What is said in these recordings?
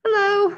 Hello.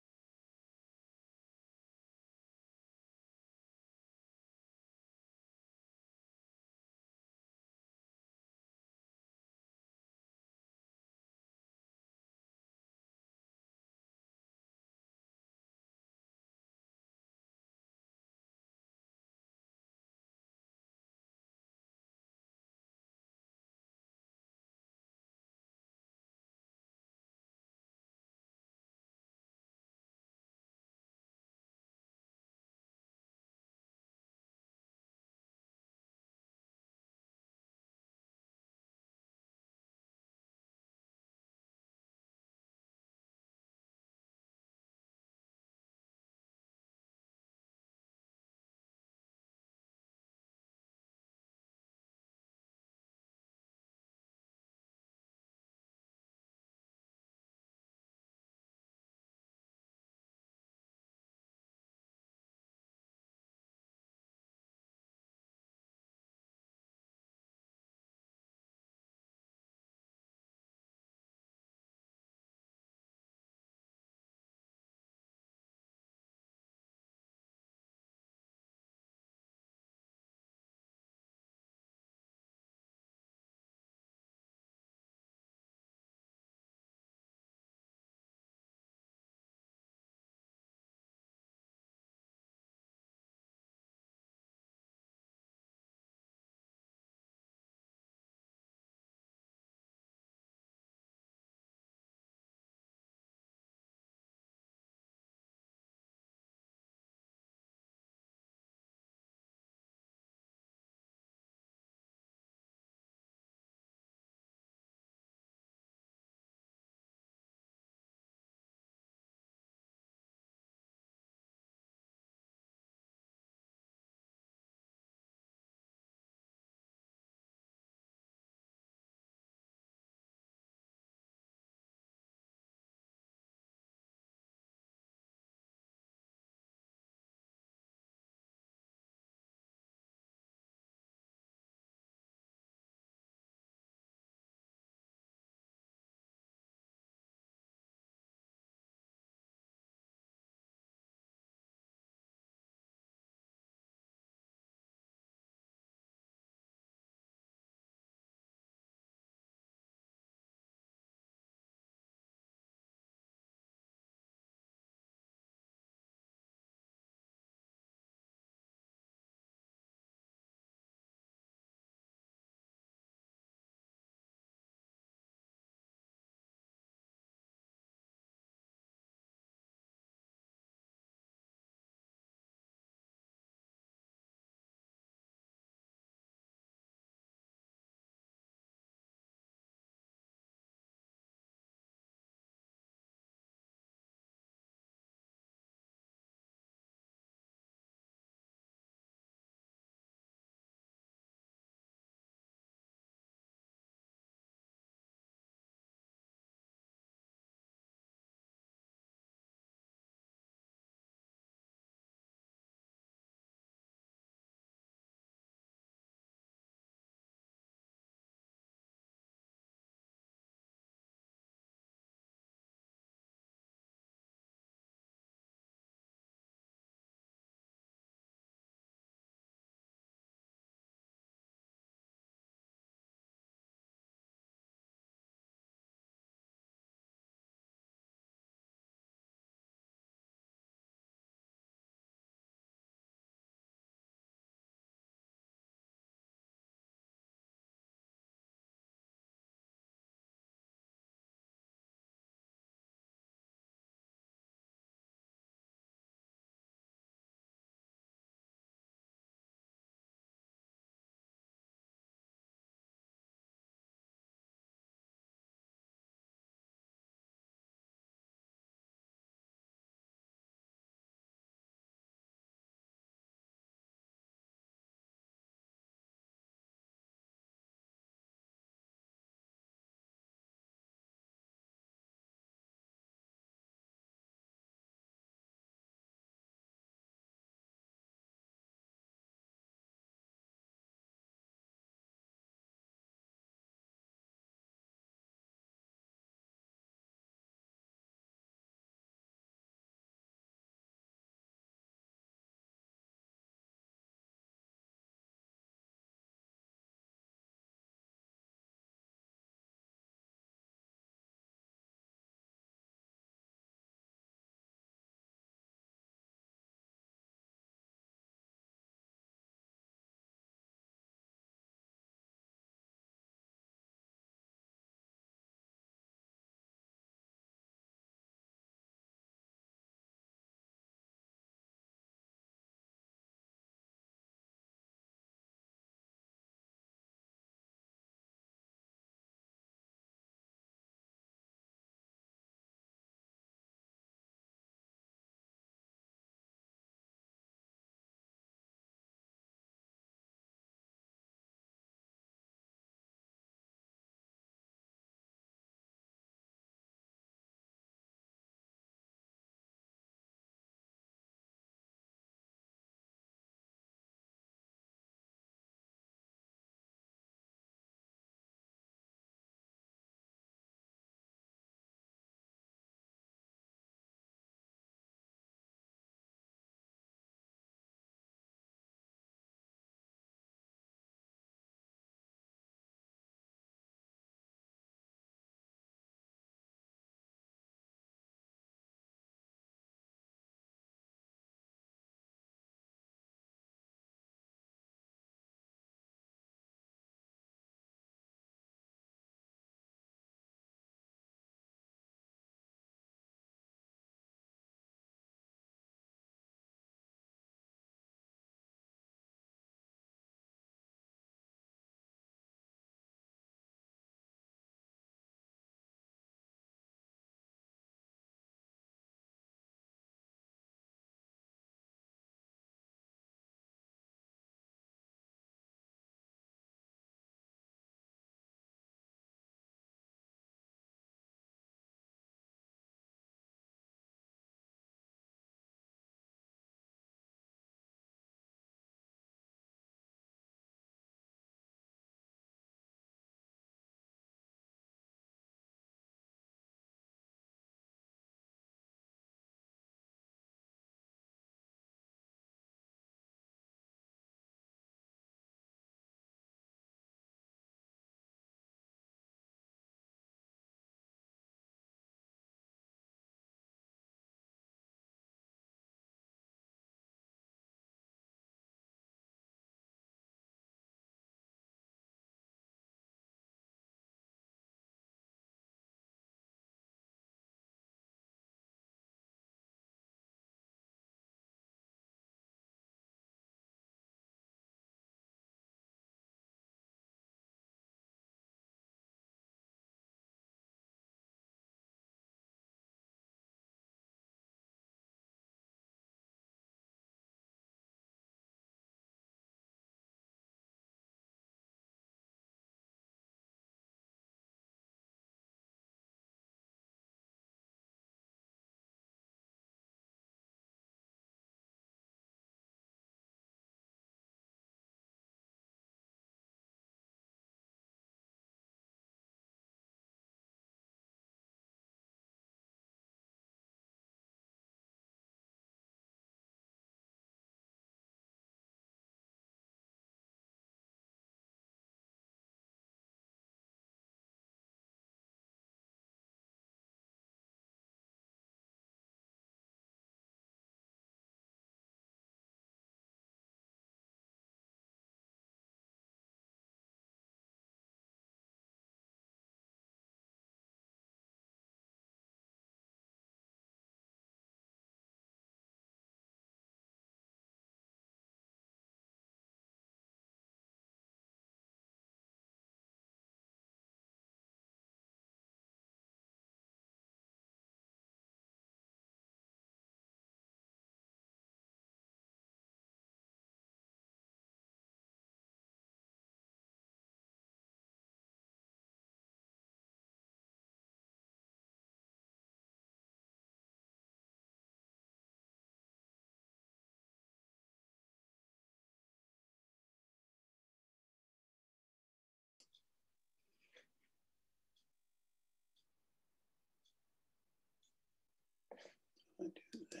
do that.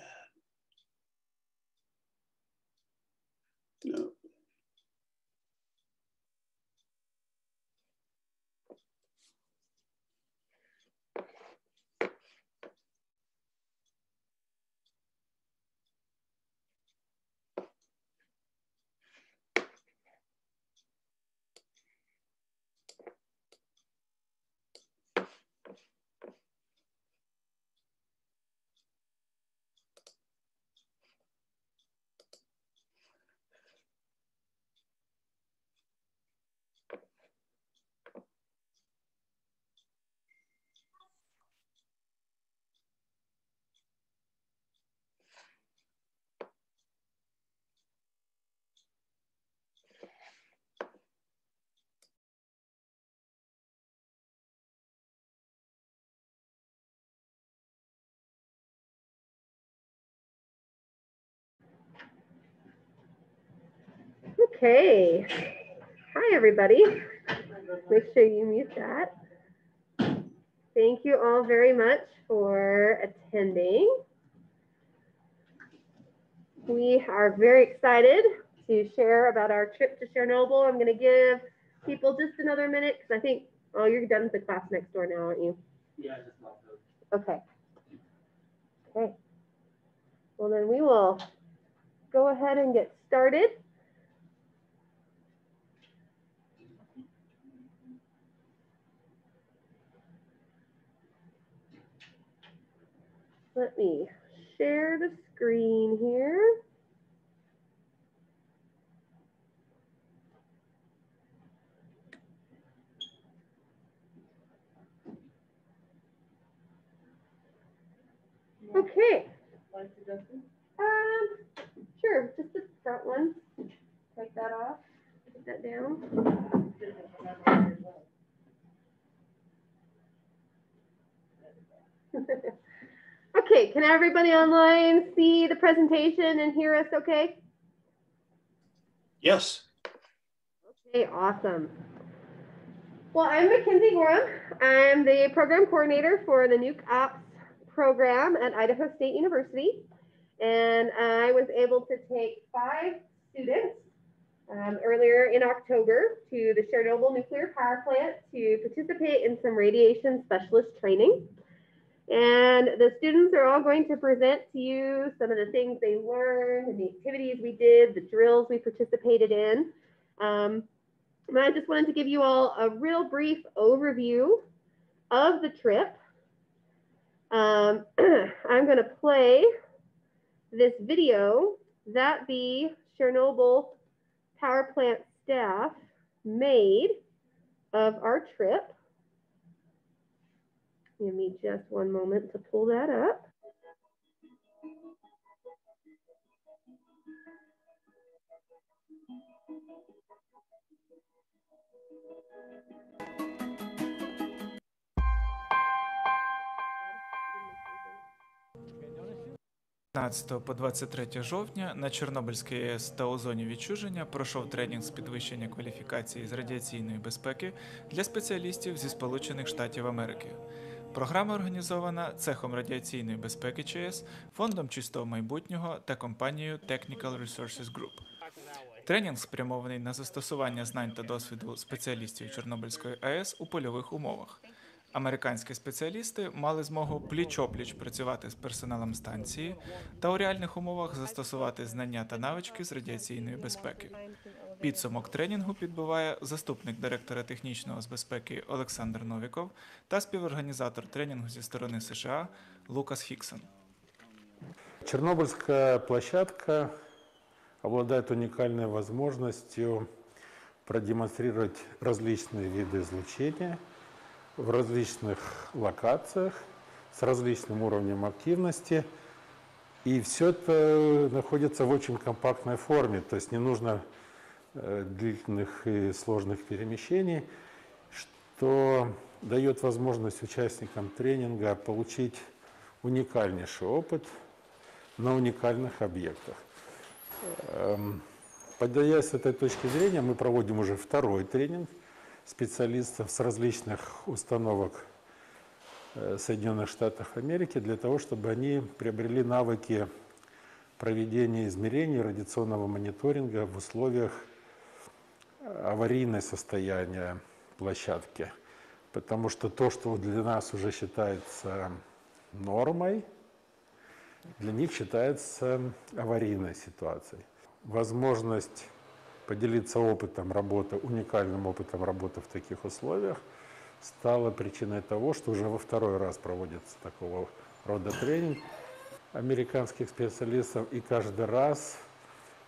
No. Okay. Hi, everybody. Make sure you mute that. Thank you all very much for attending. We are very excited to share about our trip to Chernobyl. I'm going to give people just another minute because I think, oh, you're done with the class next door now, aren't you? Yeah, just logged out. Okay. Okay. Well, then we will go ahead and get started. Let me share the screen here. Okay. Sure, just the front one. Take that off, put that down. Okay, can everybody online see the presentation and hear us okay? Yes. Okay, awesome. Well, I'm Mackenzie Gorham. I'm the program coordinator for the Nuke Ops program at Idaho State University. And I was able to take 5 students earlier in October to the Chernobyl nuclear power plant to participate in some radiation specialist training. And the students are all going to present to you some of the things they learned and the activities we did, the drills we participated in. And I just wanted to give you all a real brief overview of the trip. I'm going to play this video that the Chernobyl power plant staff made of our trip. Give me just one moment to pull that up. З 15 по 23 жовтня на Чорнобильській АЕС та у зоні відчуження пройшов тренінг з підвищення кваліфікації з радіаційної безпеки для спеціалістів зі Сполучених Штатів Америки. Програма організована Цехом радіаційної безпеки ЧАЕС, Фондом чистого майбутнього та компанією Technical Resources Group. Тренінг спрямований на застосування знань та досвіду спеціалістів Чорнобильської АЕС у польових умовах. Американські спеціалісти мали змогу пліч-опліч працювати з персоналом станції та у реальних умовах застосувати знання та навички з радіаційної безпеки. Підсумок тренінгу підбиває заступник директора технічного з безпеки Олександр Новіков та співорганізатор тренінгу зі сторони США Лукас Хіксон. Чернобыльская площадка обладает уникальной возможностью продемонстрировать различные виды излучения в различных локациях с различным уровнем активности. И все это находится в очень компактной форме, то есть не нужно длительных и сложных перемещений, что дает возможность участникам тренинга получить уникальнейший опыт на уникальных объектах. Подойдя с этой точки зрения, мы проводим уже второй тренинг специалистов с различных установок Соединенных Штатах Америки для того, чтобы они приобрели навыки проведения измерений радиационного мониторинга в условиях аварийного состояния площадки. Потому что то, что для нас уже считается нормой, для них считается аварийной ситуацией. Возможность поделиться опытом работы, уникальным опытом работы в таких условиях стала причиной того, что уже во второй раз проводится такого рода тренинг американских специалистов, и каждый раз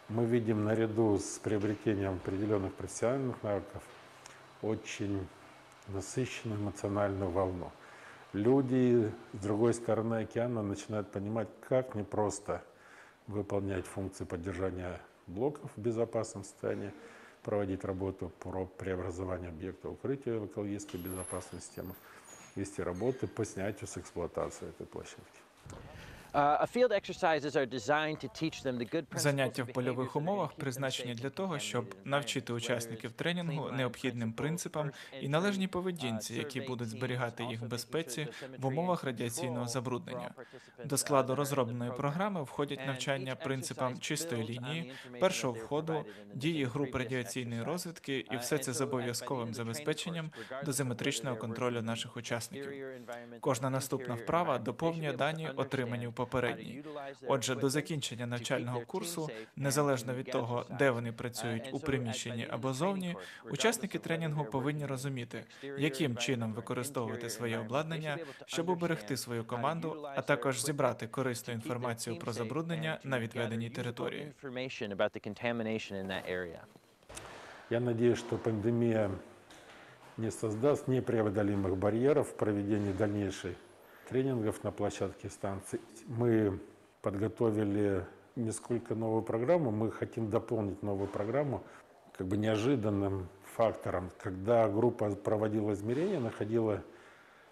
мы видим наряду с приобретением определенных профессиональных навыков очень насыщенную эмоциональную волну. Люди с другой стороны океана начинают понимать, как непросто выполнять функции поддержания блоков в безопасном состоянии, проводить работу по преобразованию объекта укрытия в экологически безопасную систему, вести работы по снятию с эксплуатации этой площадки. Заняття в польових умовах призначені для того, щоб навчити учасників тренінгу необхідним принципам і належній поведінці, які будуть зберігати їх в безпеці в умовах радіаційного забруднення. До складу розробленої програми входять навчання принципам чистої лінії, першого входу, дії груп радіаційної розвідки, і все це з обов'язковим забезпеченням дозиметричного контролю наших учасників. Кожна наступна вправа доповнює дані, отримані в попередній. Отже, до закінчення навчального курсу, незалежно від того, де вони працюють, у приміщенні або зовні, учасники тренінгу повинні розуміти, яким чином використовувати своє обладнання, щоб уберегти свою команду, а також зібрати корисну інформацію про забруднення на відведеній території. Я надеюсь, что пандемия не создаст непреодолимых барьеров в проведении дальнейших тренингов на площадке станции. Мы подготовили несколько новую программу, мы хотим дополнить новую программу как бы неожиданным фактором. Когда группа проводила измерения, находила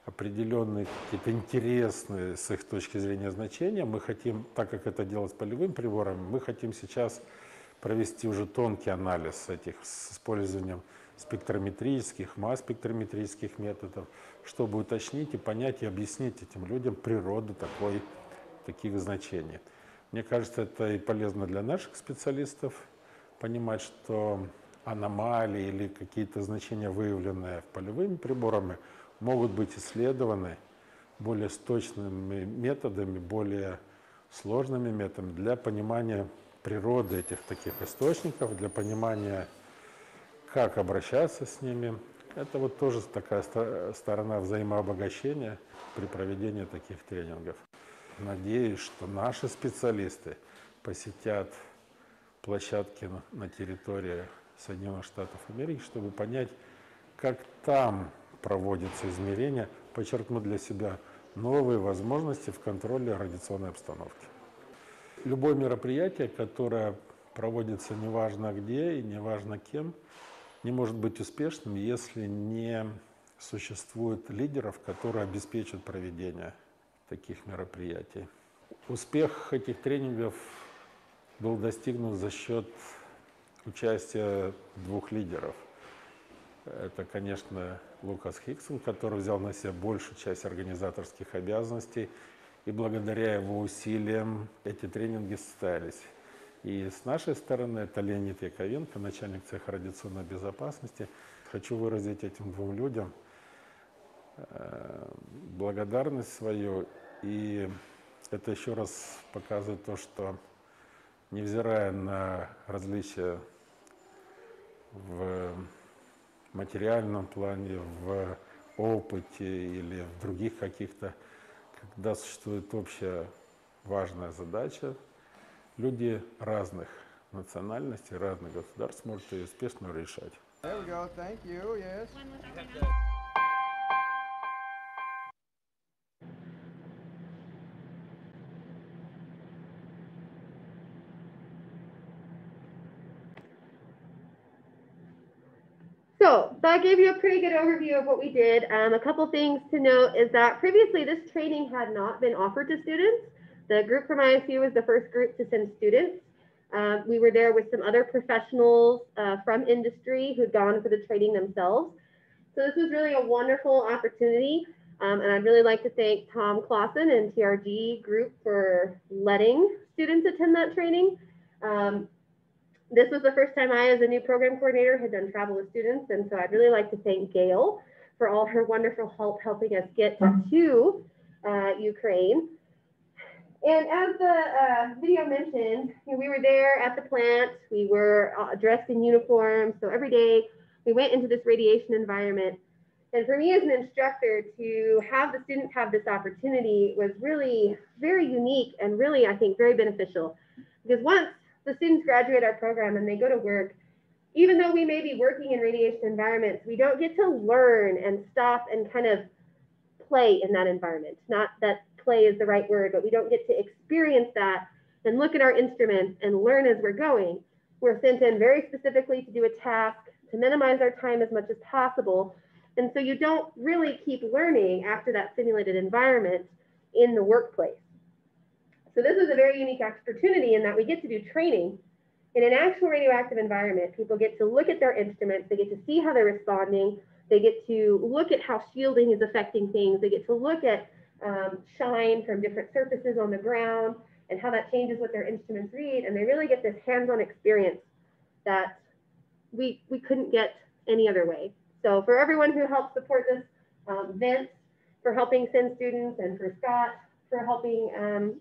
определенные какие-то интересные с их точки зрения значения, мы хотим, так как это делать с полевым прибором, мы хотим сейчас провести уже тонкий анализ этих с использованием спектрометрических, масс-спектрометрических методов, чтобы уточнить и понять и объяснить этим людям природу таких значений. Мне кажется, это и полезно для наших специалистов понимать, что аномалии или какие-то значения, выявленные полевыми приборами, могут быть исследованы более точными методами, более сложными методами для понимания природы этих таких источников, для понимания, как обращаться с ними. Это вот тоже такая сторона взаимообогащения при проведении таких тренингов. Надеюсь, что наши специалисты посетят площадки на территории Соединенных Штатов Америки, чтобы понять, как там проводятся измерения, подчеркнуть для себя новые возможности в контроле радиационной обстановки. Любое мероприятие, которое проводится неважно где и неважно кем, не может быть успешным, если не существует лидеров, которые обеспечат проведение таких мероприятий. Успех этих тренингов был достигнут за счет участия двух лидеров. Это, конечно, Лукас Хиксон, который взял на себя большую часть организаторских обязанностей, и благодаря его усилиям эти тренинги состоялись. И с нашей стороны это Леонид Яковенко, начальник цеха радиационной безопасности. Хочу выразить этим двум людям благодарность свою. И это еще раз показывает то, что невзирая на различия в материальном плане, в опыте или в других каких-то, когда существует общая важная задача, люди разных национальностей, разных государств могут ее успешно решать. So that gave you a pretty good overview of what we did. A couple things to note is that previously this training had not been offered to students. The group from ISU was the first group to send students. We were there with some other professionals from industry who'd gone for the training themselves. So this was really a wonderful opportunity. And I'd really like to thank Tom Clausen and TRG Group for letting students attend that training. This was the first time I, as a new program coordinator, had done travel with students. And so I'd really like to thank Gail for all her wonderful help helping us get to Ukraine. And as the video mentioned, we were there at the plant. We were dressed in uniform. So every day we went into this radiation environment. And for me as an instructor, to have the students have this opportunity was really very unique and really, I think, very beneficial. Because once the students graduate our program and they go to work, even though we may be working in radiation environments, we don't get to learn and stop and kind of play in that environment. Not that play is the right word, but we don't get to experience that and look at our instruments and learn as we're going. We're sent in very specifically to do a task, to minimize our time as much as possible. And so you don't really keep learning after that simulated environment in the workplace. So this is a very unique opportunity in that we get to do training in an actual radioactive environment. People get to look at their instruments, they get to see how they're responding, they get to look at how shielding is affecting things, they get to look at shine from different surfaces on the ground and how that changes what their instruments read, and they really get this hands-on experience that we couldn't get any other way. So for everyone who helped support this, Vince for helping send students, and for Scott for helping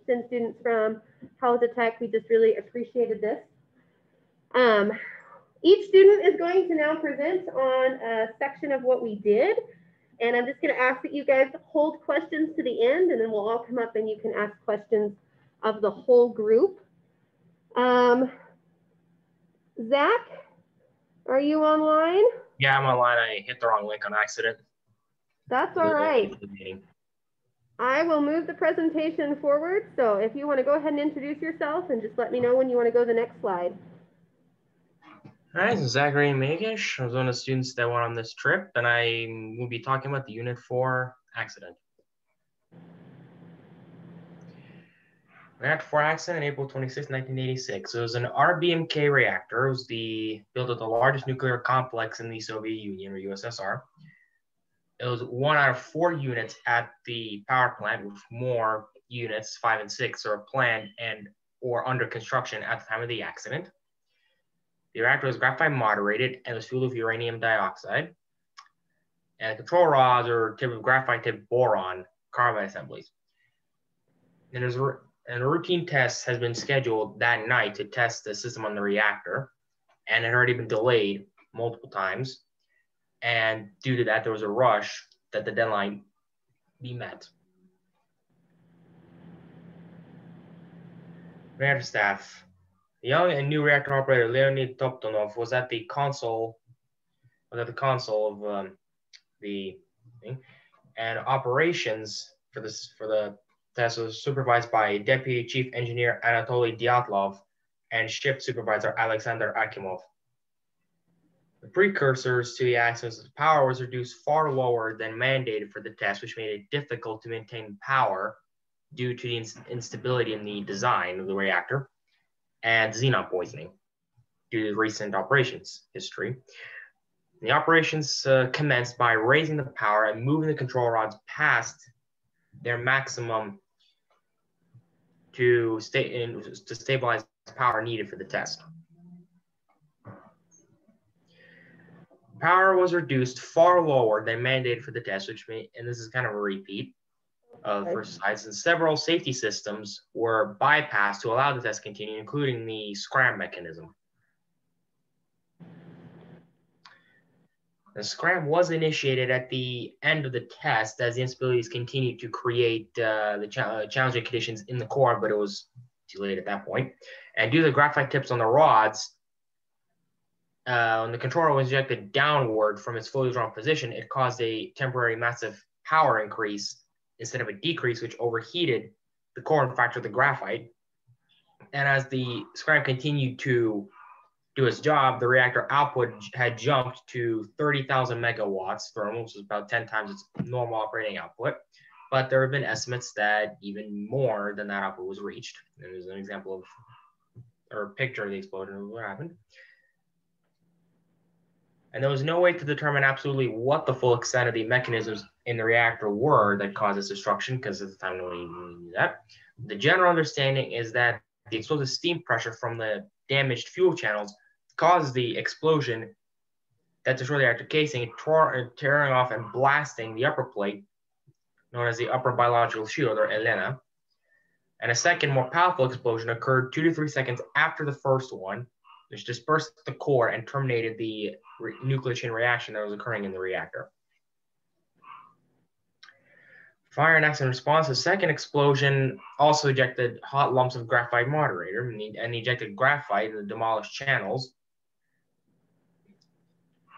send students from College of Tech, we just really appreciated this. Each student is going to now present on a section of what we did. And I'm just going to ask that you guys hold questions to the end, and then we'll all come up and you can ask questions of the whole group. Zach, are you online? Yeah, I'm online. I hit the wrong link on accident. That's all right. I will move the presentation forward. So if you want to go ahead and introduce yourself and just let me know when you want to go to the next slide. All right, so Zachary Magish. I was one of the students that went on this trip, and I will be talking about the Unit 4 accident. Reactor 4 accident, April 26, 1986. It was an RBMK reactor. It was built at the largest nuclear complex in the Soviet Union, or USSR. It was 1 out of 4 units at the power plant, with more units, 5 and 6, are planned and or under construction at the time of the accident. The reactor was graphite moderated and was fueled with uranium dioxide. And the control rods are tipped with graphite tipped boron carbide assemblies. And a routine test has been scheduled that night to test the system on the reactor, and it had already been delayed multiple times. And due to that, there was a rush that the deadline be met. Reactor staff. The young and new reactor operator Leonid Toptonov was at the console of the thing, and operations for the test was supervised by Deputy Chief Engineer Anatoly Dyatlov and Ship Supervisor Alexander Akimov. The precursors to the accident's power was reduced far lower than mandated for the test, which made it difficult to maintain power due to the instability in the design of the reactor and xenon poisoning due to recent operations history. The operations commenced by raising the power and moving the control rods past their maximum to stabilize power needed for the test. Power was reduced far lower than mandated for the test, which made, and this is kind of a repeat of first slides, and several safety systems were bypassed to allow the test to continue, including the scram mechanism. The scram was initiated at the end of the test as the instabilities continued to create the challenging conditions in the core, but it was too late at that point. And due to the graphite tips on the rods, when the controller was injected downward from its fully drawn position, it caused a temporary massive power increase instead of a decrease, which overheated the core and fractured the graphite. And as the scram continued to do its job, the reactor output had jumped to 30,000 megawatts thermal, which is about 10 times its normal operating output. But there have been estimates that even more than that output was reached. And there's an example of, or a picture of the explosion of what happened. And there was no way to determine absolutely what the full extent of the mechanisms in the reactor were that caused this destruction, because at the time nobody knew that. The general understanding is that the explosive steam pressure from the damaged fuel channels caused the explosion that destroyed the reactor casing, tearing off and blasting the upper plate, known as the upper biological shield, or ELENA. And a second, more powerful explosion occurred 2 to 3 seconds after the first one, which dispersed the core and terminated the nuclear chain reaction that was occurring in the reactor. Fire and accident response, the second explosion also ejected hot lumps of graphite moderator and ejected graphite in the demolished channels.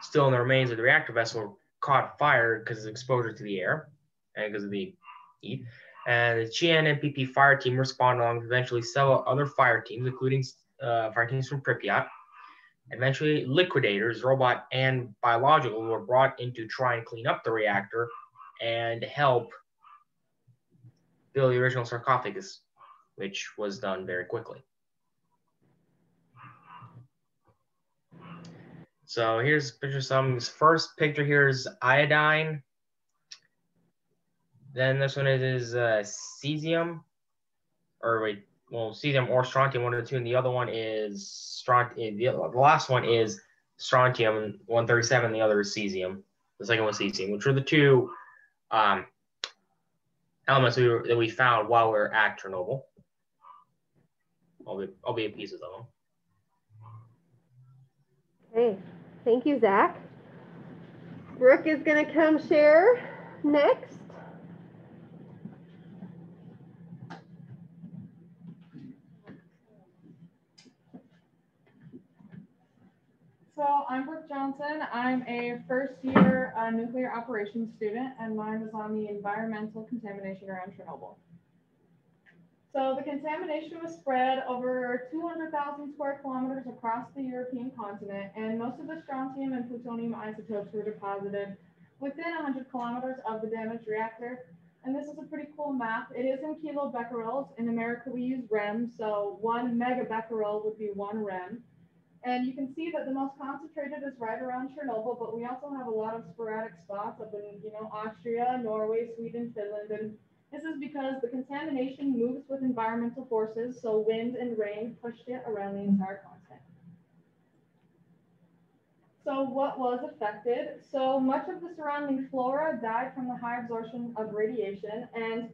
Still in the remains of the reactor vessel caught fire because of exposure to the air and because of the heat. And the CHNPP fire team responded along with eventually several other fire teams, including fire teams from Pripyat. Eventually, liquidators, robot and biological, were brought in to try and clean up the reactor and help build the original sarcophagus, which was done very quickly. So here's a picture of some. This first picture here is iodine. Then this one is cesium, or wait, well, cesium or strontium, one of the two, and the other one is strontium. The last one is strontium 137. The other is cesium. The second one is cesium, which were the two elements that we found while we were at Chernobyl, albeit pieces of them. Okay, thank you, Zach. Brooke is going to come share next. So I'm Brooke Johnson. I'm a first-year nuclear operations student, and mine was on the environmental contamination around Chernobyl. So the contamination was spread over 200,000 square kilometers across the European continent, and most of the strontium and plutonium isotopes were deposited within 100 kilometers of the damaged reactor. And this is a pretty cool map. It is in kilobecquerels. In America, we use rem, so 1 megabecquerel would be 1 rem. And you can see that the most concentrated is right around Chernobyl, but we also have a lot of sporadic spots up in, Austria, Norway, Sweden, Finland. And this is because the contamination moves with environmental forces, so wind and rain pushed it around the entire continent. So what was affected? So much of the surrounding flora died from the high absorption of radiation, and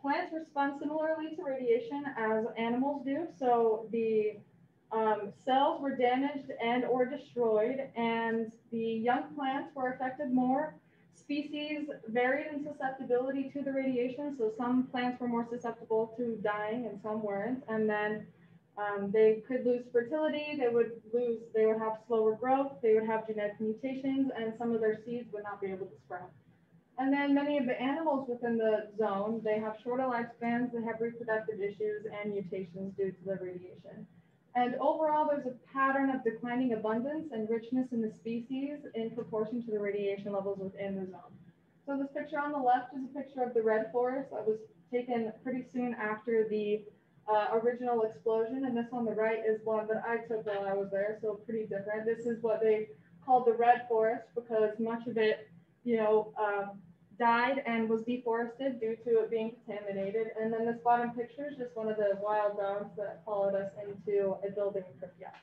plants respond similarly to radiation as animals do. So the cells were damaged and or destroyed, and the young plants were affected more. Species varied in susceptibility to the radiation, so some plants were more susceptible to dying and some weren't. And then they could lose fertility, they would have slower growth, they would have genetic mutations, and some of their seeds would not be able to sprout. And then many of the animals within the zone, they have shorter lifespans, they have reproductive issues and mutations due to the radiation. And overall, there's a pattern of declining abundance and richness in the species in proportion to the radiation levels within the zone. So this picture on the left is a picture of the red forest that was taken pretty soon after the original explosion. And this on the right is one that I took while I was there, so pretty different. This is what they called the red forest because much of it, died and was deforested due to it being contaminated. And then this bottom picture is just one of the wild dogs that followed us into a building in Pripyat.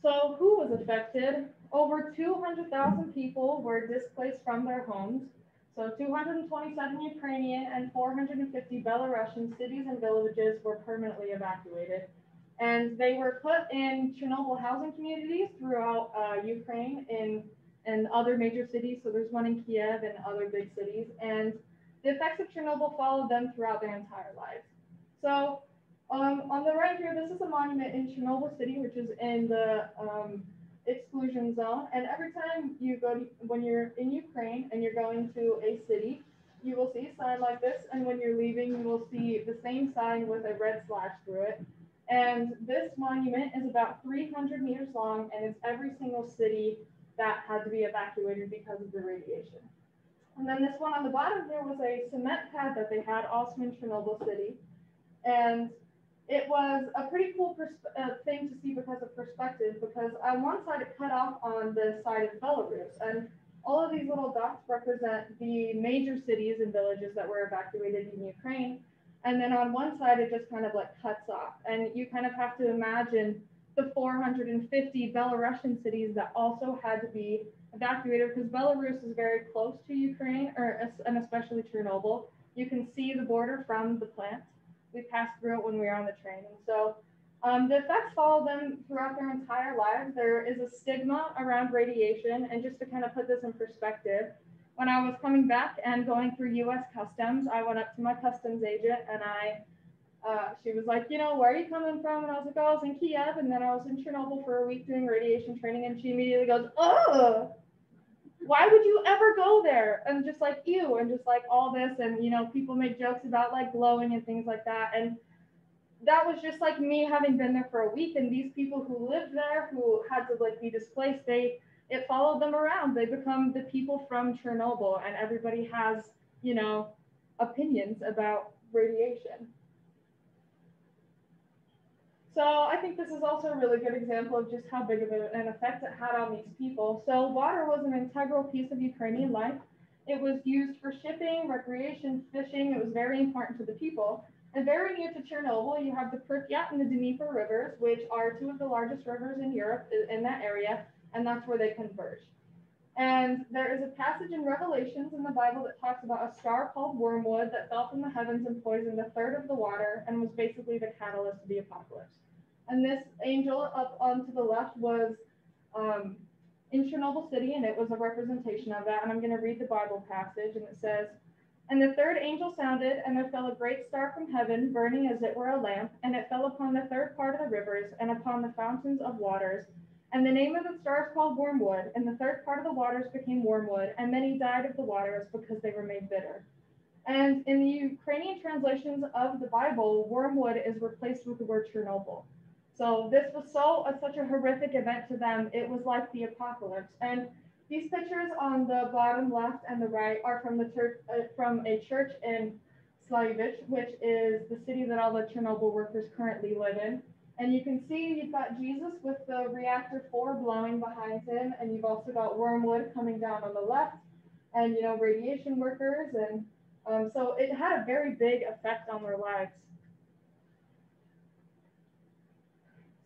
So who was affected? Over 200,000 people were displaced from their homes. So 227 Ukrainian and 450 Belarusian cities and villages were permanently evacuated. And they were put in Chernobyl housing communities throughout Ukraine and other major cities. So there's one in Kiev and other big cities. And the effects of Chernobyl followed them throughout their entire lives. So on the right here, this is a monument in Chernobyl city, which is in the exclusion zone. And every time you when you're in Ukraine and you're going to a city, you will see a sign like this. And when you're leaving, you will see the same sign with a red slash through it. And this monument is about 300 meters long, and it's every single city that had to be evacuated because of the radiation. And then this one on the bottom here was a cement pad that they had also in Chernobyl city. And it was a pretty cool thing to see because of perspective, because on one side it cut off on the side of Belarus, and all of these little dots represent the major cities and villages that were evacuated in Ukraine. And then on one side it just kind of like cuts off, and you kind of have to imagine the 450 Belarusian cities that also had to be evacuated, because Belarus is very close to Ukraine, and especially Chernobyl. You can see the border from the plant. We passed through it when we were on the train. And so the effects follow them throughout their entire lives. There is a stigma around radiation. And just to kind of put this in perspective, when I was coming back and going through US Customs, I went up to my customs agent and she was like, where are you coming from? And I was like, oh, I was in Kiev. And then I was in Chernobyl for a week doing radiation training. And she immediately goes, oh, why would you ever go there? And just like, ew, and just like all this. And, people make jokes about like glowing and things like that. And that was just like me having been there for a week. And these people who lived there, who had to like be displaced, it followed them around. They become the people from Chernobyl, and everybody has, opinions about radiation. So I think this is also a really good example of just how big of an effect it had on these people. So water was an integral piece of Ukrainian life. It was used for shipping, recreation, fishing. It was very important to the people. And very near to Chernobyl, you have the Pripyat and the Dnieper rivers, which are two of the largest rivers in Europe in that area, and that's where they converge. And there is a passage in Revelations in the Bible that talks about a star called wormwood that fell from the heavens and poisoned a third of the water and was basically the catalyst of the apocalypse. And this angel up onto the left was in Chernobyl City, and it was a representation of that. And I'm going to read the Bible passage, and it says, "And the third angel sounded, and there fell a great star from heaven, burning as it were a lamp, and it fell upon the third part of the rivers, and upon the fountains of waters. And the name of the star is called Wormwood, and the third part of the waters became wormwood, and many died of the waters because they were made bitter." And in the Ukrainian translations of the Bible, wormwood is replaced with the word Chernobyl. So this was such a horrific event to them. It was like the apocalypse. And these pictures on the bottom left and the right are from the church, from a church in Slavich, which is the city that all the Chernobyl workers currently live in. And you can see you've got Jesus with the reactor 4 blowing behind him, and you've also got wormwood coming down on the left, and radiation workers, and so it had a very big effect on their lives.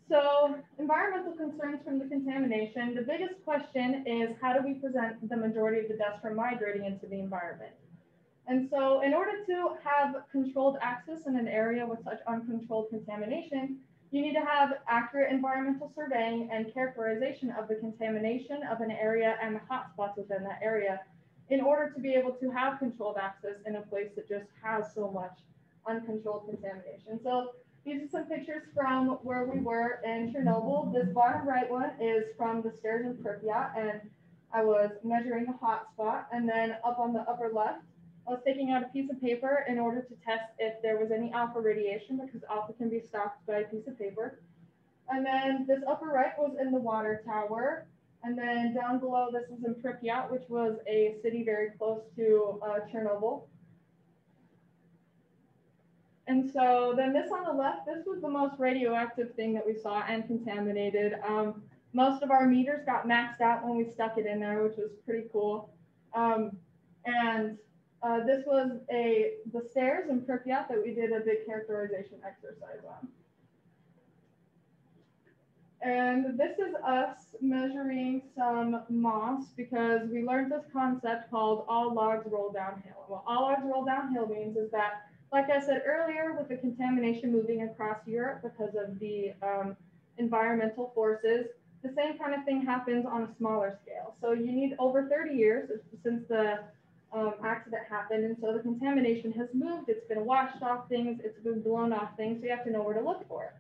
So environmental concerns from the contamination. The biggest question is, how do we prevent the majority of the dust from migrating into the environment? And so in order to have controlled access in an area with such uncontrolled contamination, you need to have accurate environmental surveying and characterization of the contamination of an area and the hotspots within that area in order to be able to have controlled access in a place that just has so much uncontrolled contamination. So these are some pictures from where we were in Chernobyl. This bottom right one is from the stairs in Pripyat, and I was measuring the hotspot. And then up on the upper left, I was taking out a piece of paper in order to test if there was any alpha radiation, because alpha can be stopped by a piece of paper. And then this upper right was in the water tower. And then down below, this is in Pripyat, which was a city very close to Chernobyl. And so then this on the left, this was the most radioactive thing that we saw and contaminated. Most of our meters got maxed out when we stuck it in there, which was pretty cool. This was the stairs in Pripyat that we did a big characterization exercise on. And this is us measuring some moss, because we learned this concept called all logs roll downhill. What all logs roll downhill means is that, like I said earlier, with the contamination moving across Europe because of the environmental forces, the same kind of thing happens on a smaller scale. So you need over 30 years since the accident happened, and so the contamination has moved, it's been washed off things, it's been blown off things, so you have to know where to look for it.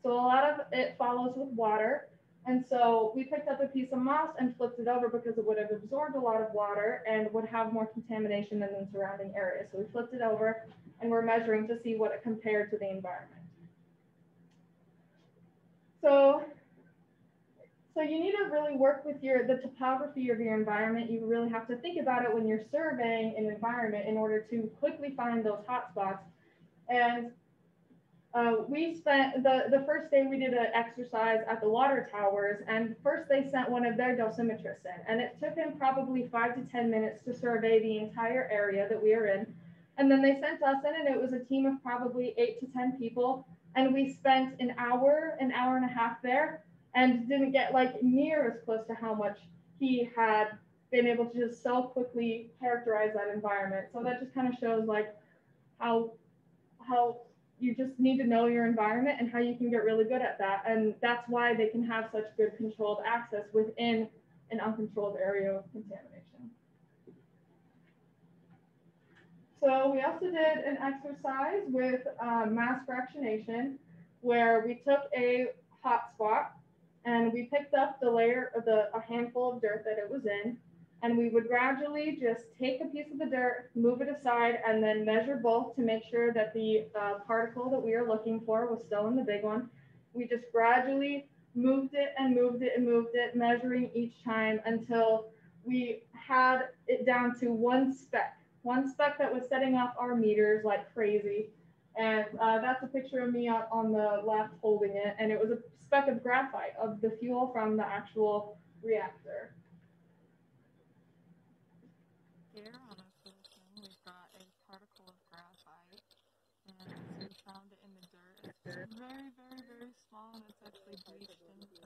So a lot of it follows with water, and so we picked up a piece of moss and flipped it over because it would have absorbed a lot of water and would have more contamination than the surrounding area. So we flipped it over, and we're measuring to see what it compared to the environment. So you need to really work with the topography of your environment. You really have to think about it when you're surveying an environment in order to quickly find those hotspots. And We spent the first day we did an exercise at the water towers, and first they sent one of their dosimetrists in, and it took him probably 5 to 10 minutes to survey the entire area that we are in. And then they sent us in, and it was a team of probably 8 to 10 people, and we spent an hour and a half there, and didn't get like near as close to how much he had been able to just so quickly characterize that environment. So that just kind of shows like how you just need to know your environment and how you can get really good at that. And that's why they can have such good controlled access within an uncontrolled area of contamination. So we also did an exercise with mass fractionation, where we took a hotspot and we picked up the layer of a handful of dirt that it was in, and we would gradually just take a piece of the dirt, move it aside, and then measure both to make sure that the particle that we are looking for was still in the big one. We just gradually moved it and moved it and moved it, measuring each time until we had it down to one speck that was setting off our meters like crazy. And that's a picture of me on the left holding it, and it was a speck of graphite, of the fuel from the actual reactor. Here on our solution, we've got a particle of graphite, and we found it in the dirt. It's very, very, very small, and it's actually bleached into.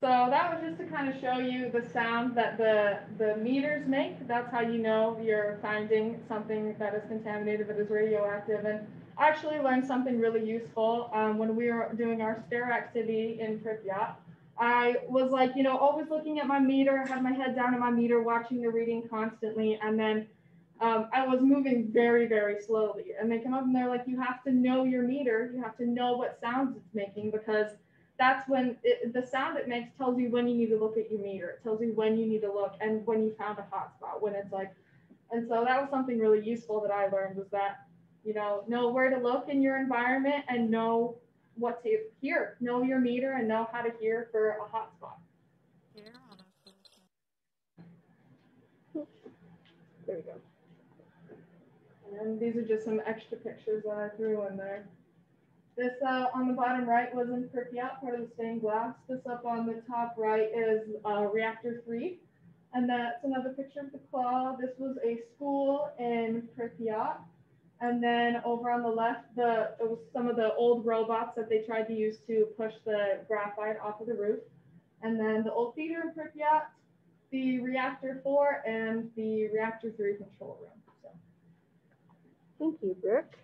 So that was just to kind of show you the sound that the meters make. That's how you know you're finding something that is contaminated, that is radioactive. And I actually learned something really useful when we were doing our STARE activity in Pripyat. I was like, you know, always looking at my meter, had my head down at my meter, watching the reading constantly. And then I was moving very, very slowly. And they come up and they're like, you have to know your meter. You have to know what sounds it's making, because that's when the sound it makes tells you when you need to look at your meter. It tells you when you need to look and when you found a hot spot, when it's like, and so that was something really useful that I learned, was that, you know where to look in your environment and know what to hear, know your meter and know how to hear for a hot spot. There we go. And these are just some extra pictures that I threw in there. This on the bottom right was in Pripyat, part of the stained glass. This up on the top right is reactor 3. And that's another picture of the claw. This was a school in Pripyat. And then over on the left, it was some of the old robots that they tried to use to push the graphite off of the roof. And then the old theater in Pripyat, the reactor 4, and the reactor 3 control room. So. Thank you, Brooke.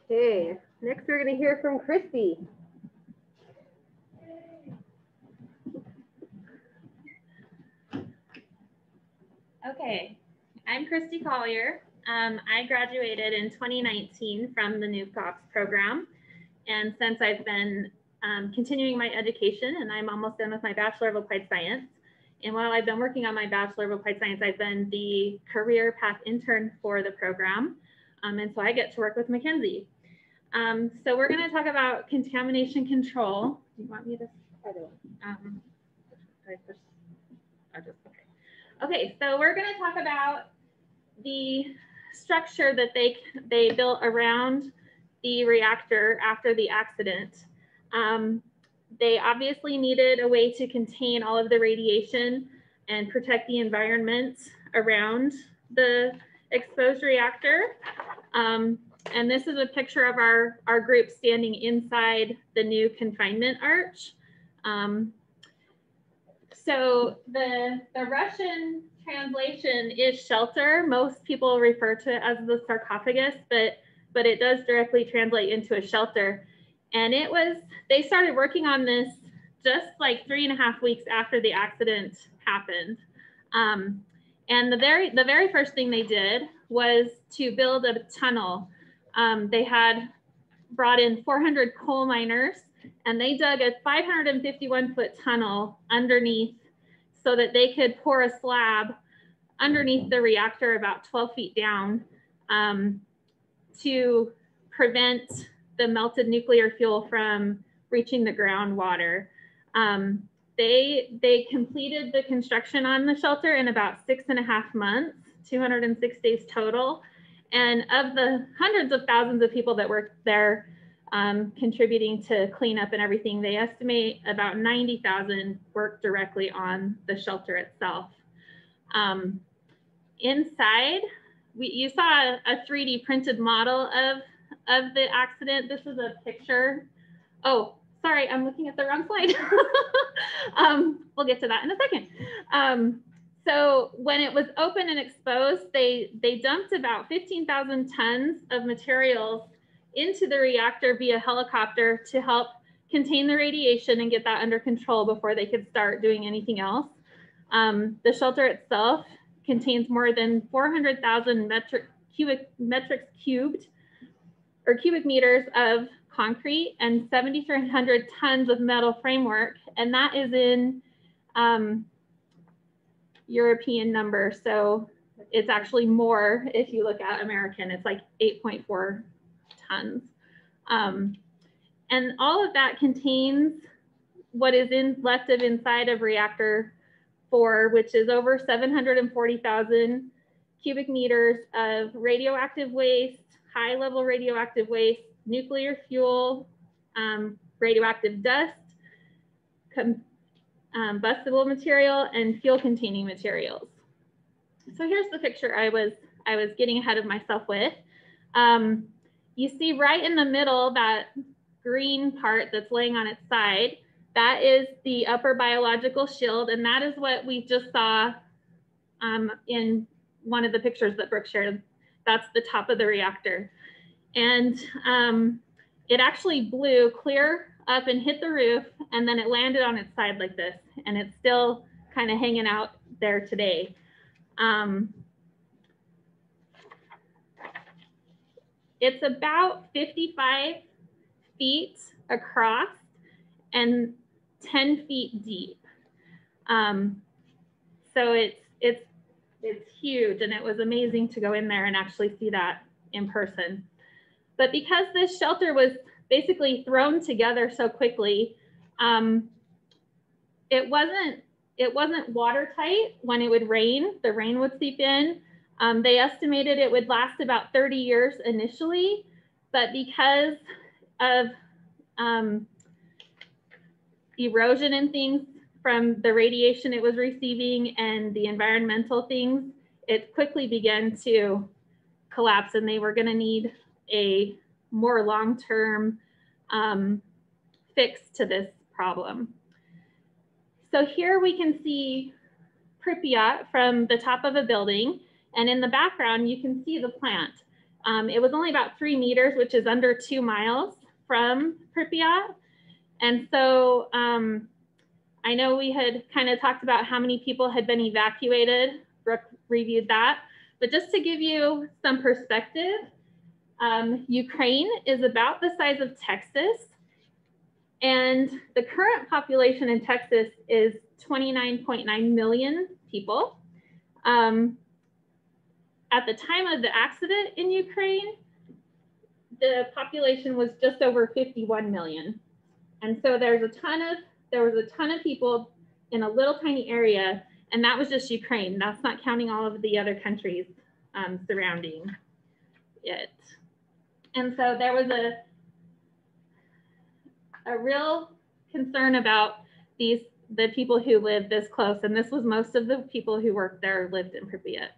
Okay, next we're going to hear from Christy. Okay, I'm Christy Collier. I graduated in 2019 from the Nuke Ops program. And since I've been continuing my education, and I'm almost done with my Bachelor of Applied Science. And while I've been working on my Bachelor of Applied Science, I've been the career path intern for the program. And so I get to work with Mackenzie. So we're going to talk about contamination control. Do you want me to? I don't. Okay, so we're going to talk about the structure that they built around the reactor after the accident. They obviously needed a way to contain all of the radiation and protect the environment around the exposed reactor. And this is a picture of our group standing inside the new confinement arch. So the Russian translation is shelter. Most people refer to it as the sarcophagus, but it does directly translate into a shelter. And they started working on this just like 3.5 weeks after the accident happened. And the very first thing they did was to build a tunnel. They had brought in 400 coal miners, and they dug a 551-foot tunnel underneath so that they could pour a slab underneath the reactor about 12 feet down to prevent the melted nuclear fuel from reaching the groundwater. They completed the construction on the shelter in about 6.5 months, 206 days total. And of the hundreds of thousands of people that worked there contributing to cleanup and everything, they estimate about 90,000 worked directly on the shelter itself. Inside, you saw a 3D printed model of the accident. This is a picture. Oh, sorry, I'm looking at the wrong slide. We'll get to that in a second. So when it was open and exposed, they dumped about 15,000 tons of materials into the reactor via helicopter to help contain the radiation and get that under control before they could start doing anything else. The shelter itself contains more than 400,000 cubic meters of concrete and 7,300 tons of metal framework, and that is in European number, so it's actually more if you look at American. It's like 8.4 tons. And all of that contains what is left of inside of reactor 4, which is over 740,000 cubic meters of radioactive waste, high level radioactive waste, nuclear fuel, radioactive dust, combustible material, and fuel containing materials. So here's the picture I was getting ahead of myself with. You see right in the middle, that green part that's laying on its side, that is the upper biological shield, and that is what we just saw in one of the pictures that Brooke shared. That's the top of the reactor. And it actually blew clear up and hit the roof, and then it landed on its side like this, and it's still kind of hanging out there today. It's about 55 feet across and 10 feet deep. So it's huge, and it was amazing to go in there and actually see that in person. But because this shelter was basically thrown together so quickly, it wasn't watertight when it would rain. The rain would seep in. They estimated it would last about 30 years initially, but because of erosion and things from the radiation it was receiving and the environmental things, it quickly began to collapse, and they were going to need a more long-term fix to this problem. So here we can see Pripyat from the top of a building, and in the background you can see the plant. It was only about 3 meters, which is under 2 miles from Pripyat. And so I know we had kind of talked about how many people had been evacuated. Brooke reviewed that, but just to give you some perspective, Ukraine is about the size of Texas, and the current population in Texas is 29.9 million people. At the time of the accident in Ukraine, the population was just over 51 million. And so there was a ton of people in a little tiny area, and that was just Ukraine. That's not counting all of the other countries surrounding it. And so there was a real concern about the people who lived this close, and this was most of the people who worked there lived in Pripyat.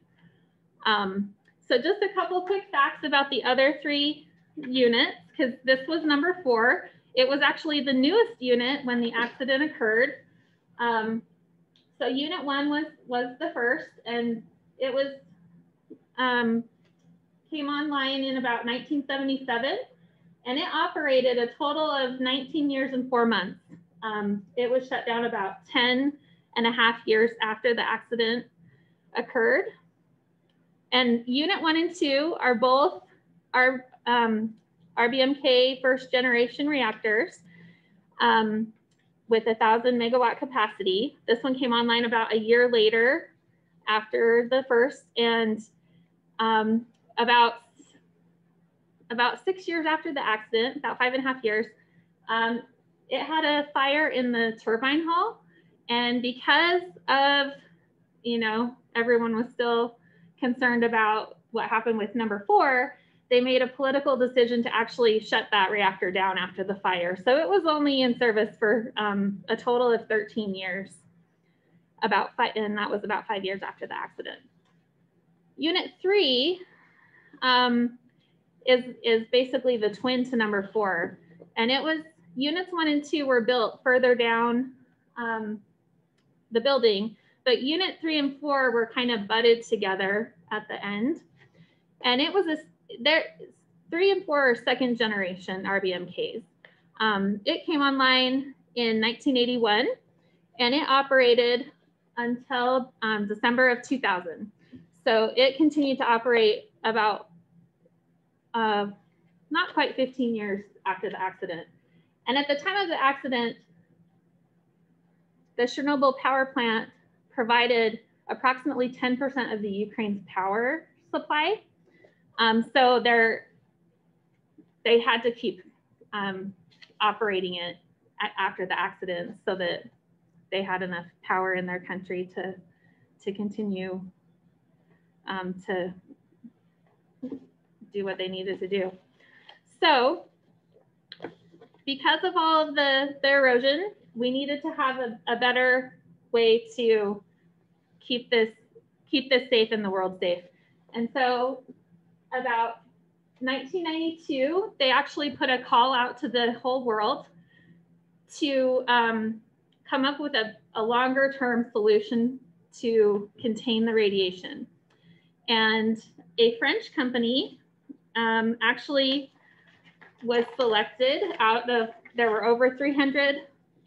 So just a couple quick facts about the other 3 units, because this was number 4. It was actually the newest unit when the accident occurred. So unit 1 was the first, and it was came online in about 1977, and it operated a total of 19 years and 4 months. It was shut down about 10 and a half years after the accident occurred. And unit 1 and 2 are both RBMK first generation reactors with 1,000 megawatt capacity. This one came online about a year later after the first, and about 6 years after the accident, about 5.5 years, it had a fire in the turbine hall. And because of, everyone was still concerned about what happened with number 4, they made a political decision to actually shut that reactor down after the fire. So it was only in service for a total of 13 years, and that was about 5 years after the accident. Unit 3 is basically the twin to number 4. And it was, units 1 and 2 were built further down the building, but unit 3 and 4 were kind of butted together at the end. And it was 3 and 4 are second generation RBMKs. It came online in 1981 and it operated until December of 2000. So it continued to operate about not quite 15 years after the accident. And at the time of the accident, the Chernobyl power plant provided approximately 10% of the Ukraine's power supply. So they had to keep operating it after the accident so that they had enough power in their country to continue to do what they needed to do. So because of all of the erosion, we needed to have a better way to keep this safe and the world safe. And so about 1992, they actually put a call out to the whole world to come up with a longer term solution to contain the radiation. And a French company actually was selected out of, there were over 300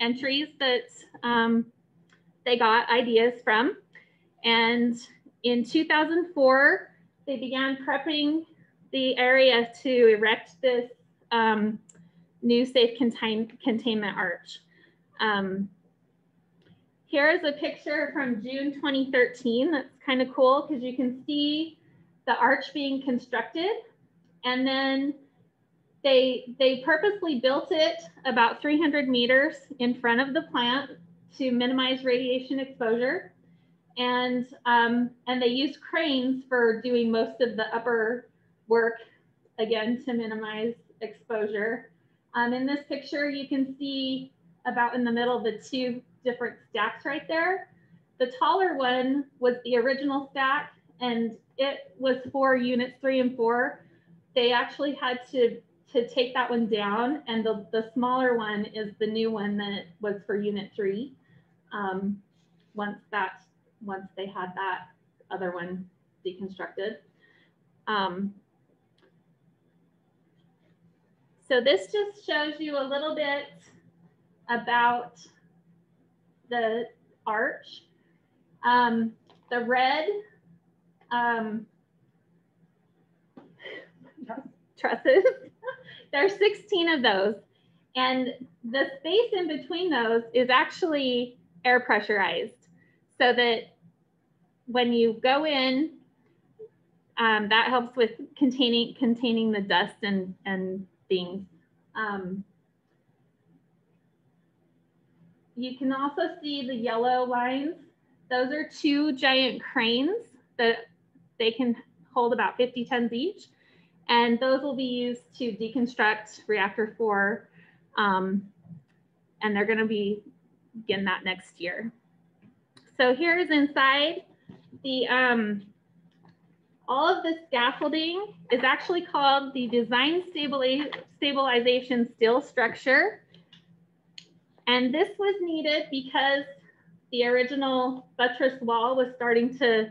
entries that they got ideas from. And in 2004, they began prepping the area to erect this new safe containment arch. Here is a picture from June 2013. That's kind of cool because you can see the arch being constructed. And then they purposely built it about 300 meters in front of the plant to minimize radiation exposure. And they used cranes for doing most of the upper work, again, to minimize exposure. In this picture, you can see about in the middle the 2 different stacks right there. The taller one was the original stack, and it was for units 3 and 4. They actually had to take that one down, and the smaller one is the new one that was for unit 3. Once they had that other one deconstructed. So this just shows you a little bit about the arch. The red trusses, there are 16 of those. And the space in between those is actually air pressurized so that when you go in, that helps with containing the dust and things. You can also see the yellow lines. Those are 2 giant cranes that they can hold about 50 tons each. And those will be used to deconstruct reactor 4. And they're going to begin that next year. So here's inside. The all of the scaffolding is actually called the design stabilization steel structure. And this was needed because the original buttress wall was starting to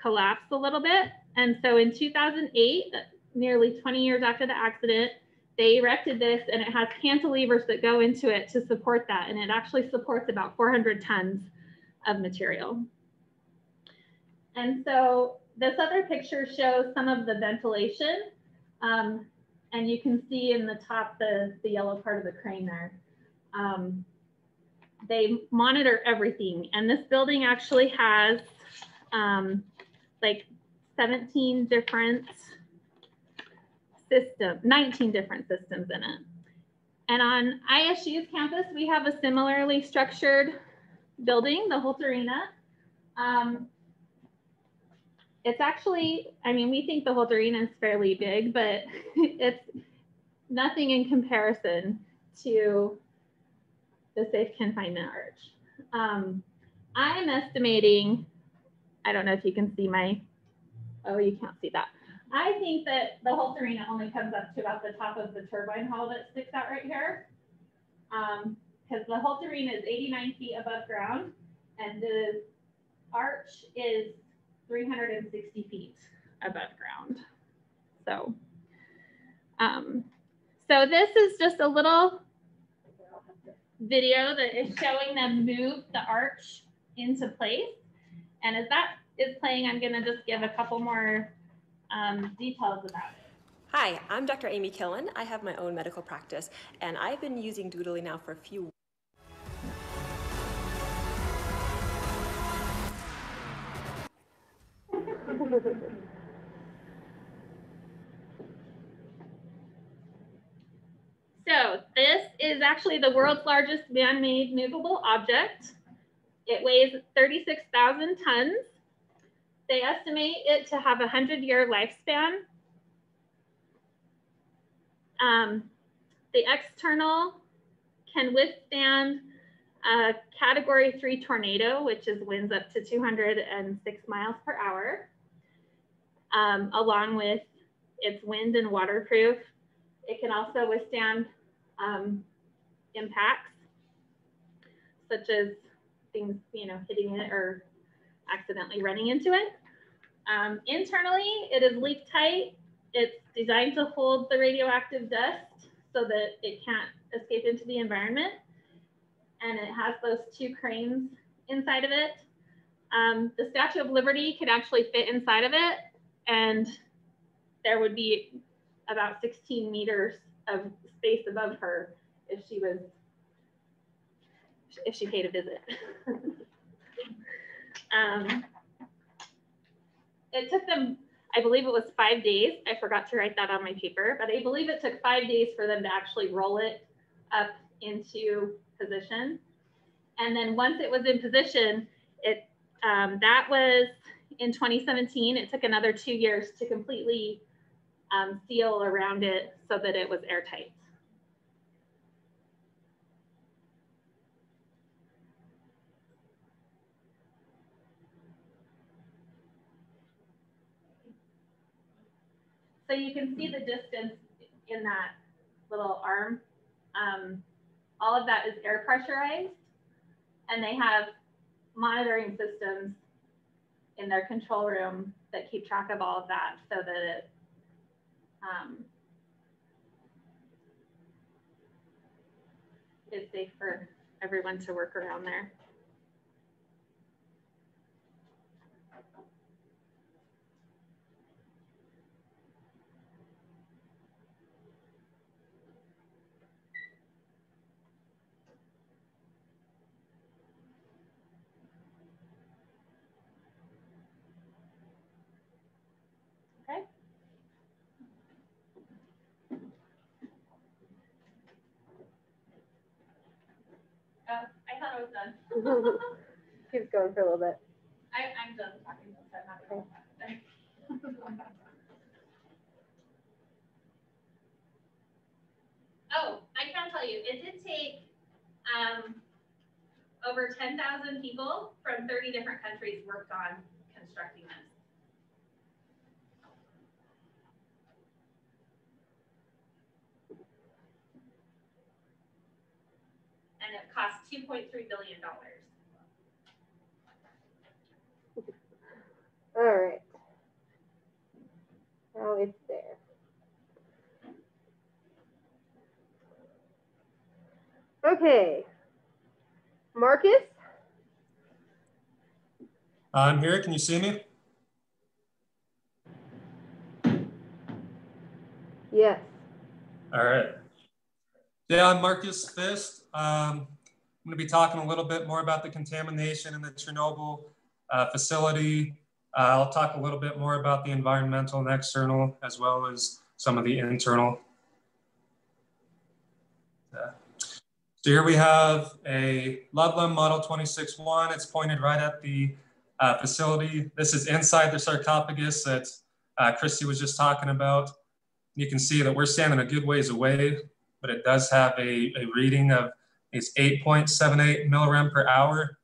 collapse a little bit. And so in 2008, nearly 20 years after the accident, they erected this, and it has cantilevers that go into it to support that. And it actually supports about 400 tons of material. And so this other picture shows some of the ventilation. And you can see in the top, the yellow part of the crane there. They monitor everything. And this building actually has like 19 different systems in it. And on ISU's campus, we have a similarly structured building, the Holt Arena. it's actually, I mean, we think the Holterine is fairly big, but it's nothing in comparison to the Safe Confinement Arch. I'm estimating, I don't know if you can see my, oh, you can't see that. I think that the Holterine only comes up to about the top of the turbine hull that sticks out right here. Because the Holterine is 89 feet above ground and the arch is 360 feet above ground. So, so this is just a little video that is showing them move the arch into place. And as that is playing, I'm gonna just give a couple more details about it. Hi, I'm Dr. Amy Killen. I have my own medical practice, and I've been using Doodly now for a few So this is actually the world's largest man-made movable object. It weighs 36,000 tons. They estimate it to have a 100-year lifespan. The external can withstand a Category 3 tornado, which is winds up to 206 miles per hour, along with its wind and waterproof. It can also withstand impacts, such as things, you know, hitting it or accidentally running into it. Internally, it is leak tight. It's designed to hold the radioactive dust so that it can't escape into the environment. And it has those 2 cranes inside of it. The Statue of Liberty could actually fit inside of it, and there would be about 16 meters of space above her if she paid a visit. It took them, I believe it was 5 days. I forgot to write that on my paper, but I believe it took 5 days for them to actually roll it up into position. And then once it was in position, that was in 2017. It took another 2 years to completely seal around it so that it was airtight. So you can see the distance in that little arm. All of that is air pressurized, and they have monitoring systems in their control room that keep track of all of that so that it is safe for everyone to work around there. Okay. Oh, I thought I was done. Keep going for a little bit. I'm done talking, so I'm not going to. Oh, I can tell you, it did take over 10,000 people from 30 different countries worked on constructing this. And it cost $2.3 billion. All right. Now it's there. Okay. Marcus? I'm here. Can you see me? Yes. All right. Yeah, I'm Marcus Fist. I'm going to be talking a little bit more about the contamination in the Chernobyl facility. I'll talk a little bit more about the environmental and external, as well as some of the internal. So here we have a Ludlam Model 26-1. It's pointed right at the facility. This is inside the sarcophagus that Christy was just talking about. You can see that we're standing a good ways away, but it does have a reading of it's 8.78 millirem per hour.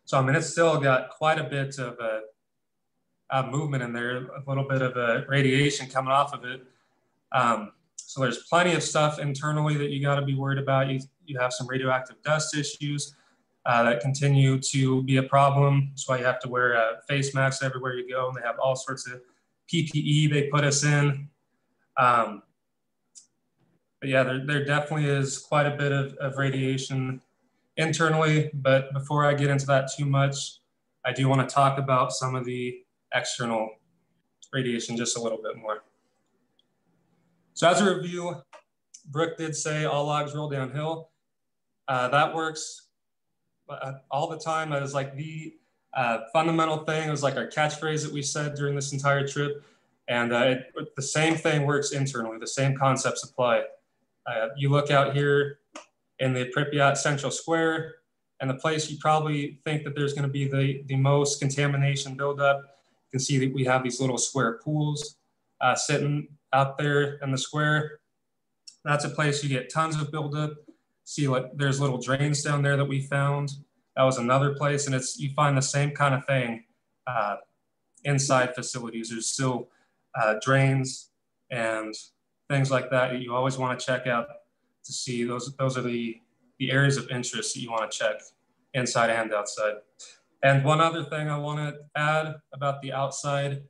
So, I mean, it's still got quite a bit of movement in there, a little bit of radiation coming off of it. So there's plenty of stuff internally that you got to be worried about. You have some radioactive dust issues that continue to be a problem. That's why you have to wear face masks everywhere you go. And they have all sorts of PPE they put us in. But yeah, there definitely is quite a bit of radiation internally. But before I get into that too much, I do want to talk about some of the external radiation just a little bit more. So as a review, Brooke did say all logs roll downhill. That works all the time. That is like the fundamental thing. It was like our catchphrase that we said during this entire trip. And the same thing works internally. The same concepts apply. You look out here in the Pripyat Central Square, and the place you probably think that there's going to be the most contamination buildup. You can see that we have these little square pools sitting out there in the square. That's a place you get tons of buildup. See, like there's little drains down there that we found. That was another place, and you find the same kind of thing inside facilities. There's still drains and things like that you always want to check out to see. Those are the areas of interest that you want to check inside and outside. And one other thing I want to add about the outside,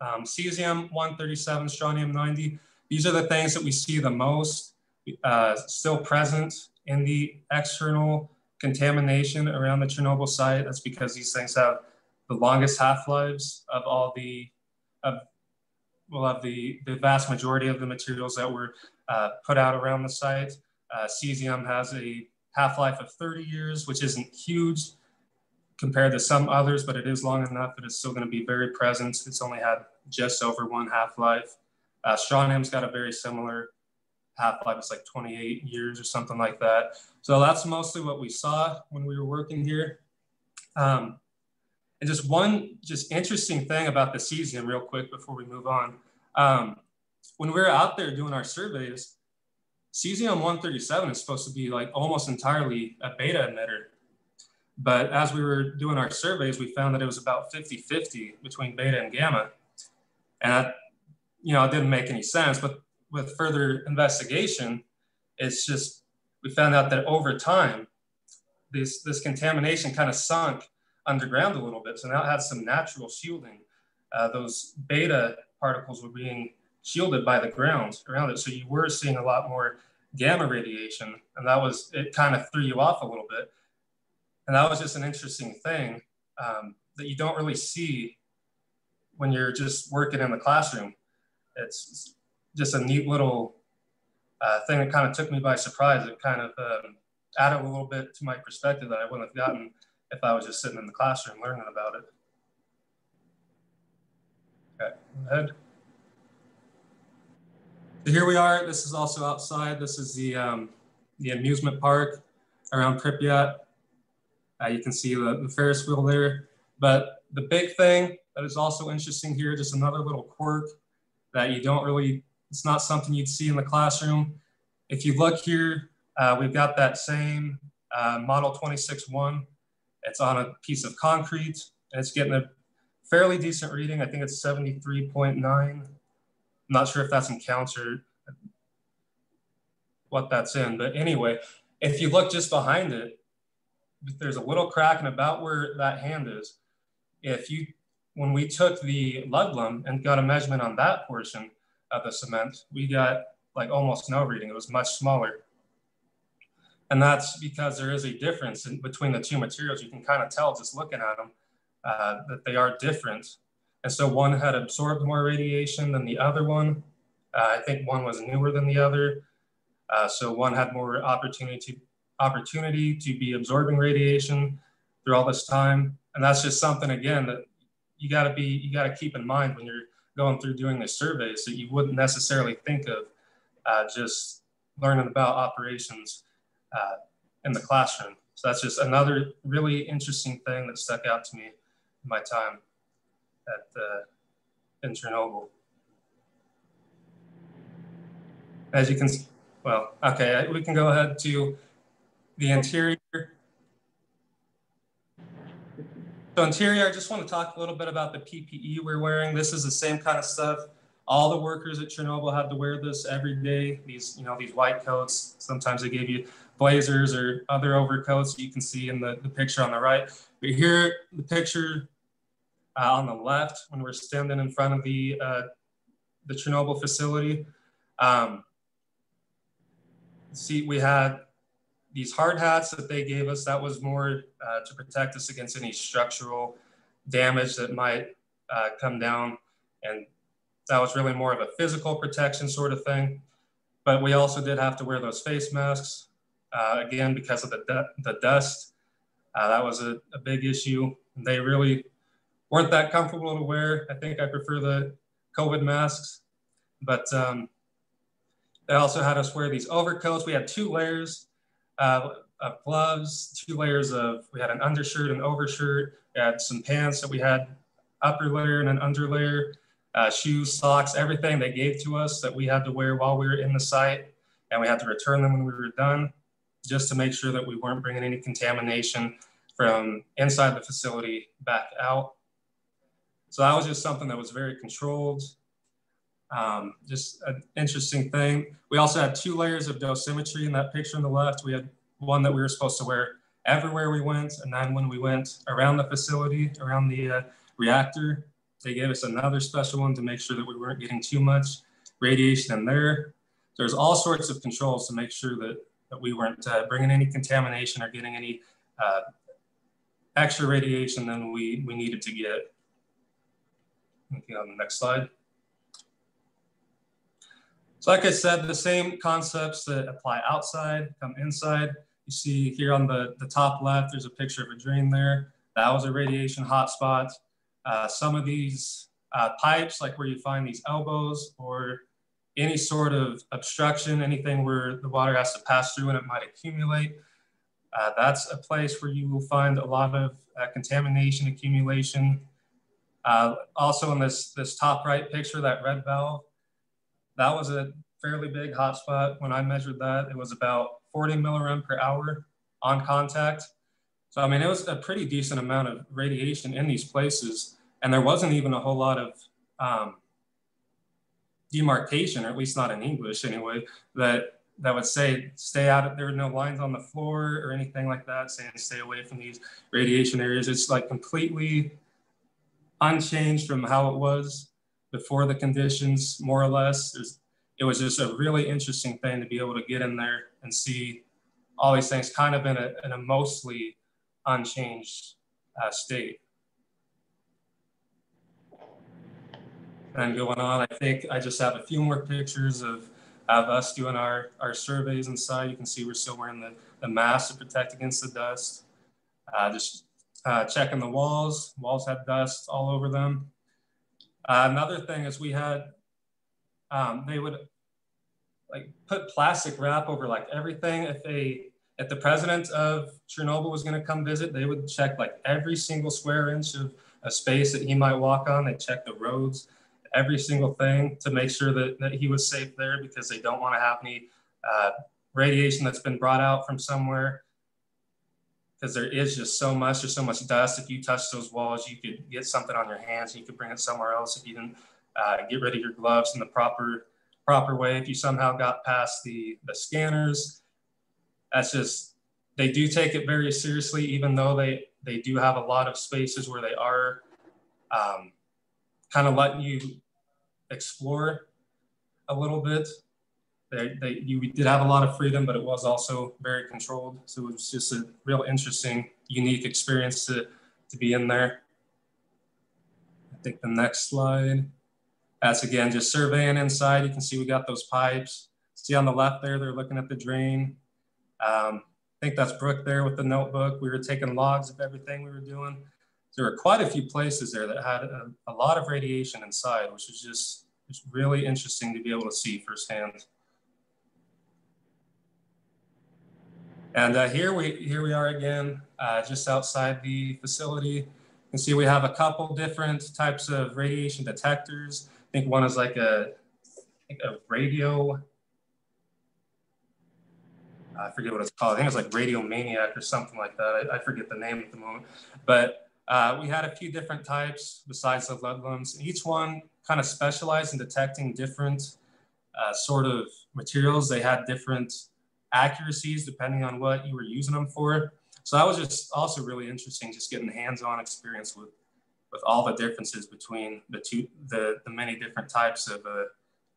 cesium-137, strontium-90, these are the things that we see the most still present in the external contamination around the Chernobyl site. That's because these things have the longest half-lives of all the vast majority of the materials that were put out around the site. Cesium has a half-life of 30 years, which isn't huge compared to some others, but it is long enough that it's still going to be very present. It's only had just over one half-life. Strontium's got a very similar half-life. It's like 28 years or something like that. So that's mostly what we saw when we were working here. And just one interesting thing about the cesium real quick before we move on. When we were out there doing our surveys, cesium-137 is supposed to be like almost entirely a beta emitter. But as we were doing our surveys, we found that it was about 50-50 between beta and gamma. And that, it didn't make any sense, but with further investigation, it's just, we found out that over time, this contamination kind of sunk underground a little bit. So now it had some natural shielding. Those beta particles were being shielded by the ground around it. So you were seeing a lot more gamma radiation, and it kind of threw you off a little bit. And that was just an interesting thing that you don't really see when you're just working in the classroom. It's just a neat little thing that kind of took me by surprise. It kind of added a little bit to my perspective that I wouldn't have gotten if I was just sitting in the classroom learning about it. Okay, go ahead. So here we are. This is also outside. This is the amusement park around Pripyat. You can see the Ferris wheel there. But the big thing that is also interesting here, just another little quirk that it's not something you'd see in the classroom. If you look here, we've got that same model 26-1. It's on a piece of concrete, and it's getting a fairly decent reading. I think it's 73.9. I'm not sure if that's in counts or what that's in, but anyway, if you look just behind it, there's a little crack in about where that hand is. When we took the Ludlum and got a measurement on that portion of the cement, we got like almost no reading. It was much smaller. And that's because there is a difference between the two materials. You can kind of tell just looking at them that they are different. And so one had absorbed more radiation than the other one. I think one was newer than the other. So one had more opportunity to be absorbing radiation through all this time. And that's just something, again, that you gotta keep in mind when you're going through doing the surveys that you wouldn't necessarily think of just learning about operations in the classroom. So that's just another really interesting thing that stuck out to me in my time in Chernobyl. As you can see, well, okay, we can go ahead to the interior. So interior, I just want to talk a little bit about the PPE we're wearing. This is the same kind of stuff. All the workers at Chernobyl had to wear this every day. These, these white coats. Sometimes they gave you blazers or other overcoats you can see in the picture on the right. But here, the picture on the left, when we're standing in front of the Chernobyl facility, see, we had these hard hats that they gave us. That was more to protect us against any structural damage that might come down. And that was really more of a physical protection sort of thing. But we also did have to wear those face masks, again, because of the dust. That was a big issue. They really weren't that comfortable to wear. I think I prefer the COVID masks. But they also had us wear these overcoats. We had 2 layers of gloves, 2 layers of, we had an undershirt and overshirt. We had some pants that we had upper layer and an under layer, shoes, socks, everything they gave to us that we had to wear while we were in the site. And we had to return them when we were done, just to make sure that we weren't bringing any contamination from inside the facility back out. So that was just something that was very controlled. Just an interesting thing. We also had 2 layers of dosimetry in that picture on the left. We had one that we were supposed to wear everywhere we went. And then when we went around the facility, around the reactor, they gave us another special one to make sure that we weren't getting too much radiation in there. There's all sorts of controls to make sure that we weren't bringing any contamination or getting any extra radiation than we needed to get. Okay, on the next slide. So like I said, the same concepts that apply outside come inside. You see here on the top left, there's a picture of a drain there. That was a radiation hotspot. Some of these pipes, like where you find these elbows or any sort of obstruction, anything where the water has to pass through and it might accumulate, that's a place where you will find a lot of contamination accumulation. Also in this top right picture, that red valve, that was a fairly big hotspot. When I measured that, it was about 40 millirem per hour on contact. So, I mean, it was a pretty decent amount of radiation in these places. And there wasn't even a whole lot of demarcation, or at least not in English anyway, that would say, stay out of, there were no lines on the floor or anything like that saying stay away from these radiation areas. It's like completely unchanged from how it was before the conditions, more or less. It was just a really interesting thing to be able to get in there and see all these things kind of in a mostly unchanged state. And going on, I think I just have a few more pictures of us doing our surveys inside. You can see we're still wearing the mask to protect against the dust. Just checking the walls. Walls had dust all over them. Another thing is we had, they would like put plastic wrap over like everything. If the president of Chernobyl was going to come visit, they would check like every single square inch of a space that he might walk on. They check the roads, every single thing to make sure that he was safe there, because they don't want to have any radiation that's been brought out from somewhere. Because there is just so much, there's so much dust. If you touch those walls, you could get something on your hands. You could bring it somewhere else if you didn't get rid of your gloves in the proper way. If you somehow got past the scanners, that's just, they do take it very seriously, even though they do have a lot of spaces where they are kind of letting you explore a little bit. You did have a lot of freedom, but it was also very controlled. So it was just a real interesting, unique experience to be in there. I think the next slide, that's again, just surveying inside. You can see we got those pipes. See on the left there, they're looking at the drain. I think that's Brooke there with the notebook. We were taking logs of everything we were doing. There were quite a few places there that had a lot of radiation inside, which was just really interesting to be able to see firsthand. And here we are again, just outside the facility. You can see we have a couple different types of radiation detectors. I think one is like a radio, I forget what it's called. I think it's like Radio Maniac or something like that. I forget the name at the moment. But we had a few different types besides the Ludlums. Each one kind of specialized in detecting different sort of materials. They had different accuracies depending on what you were using them for. So that was just also really interesting, just getting hands-on experience with all the differences between the many different types of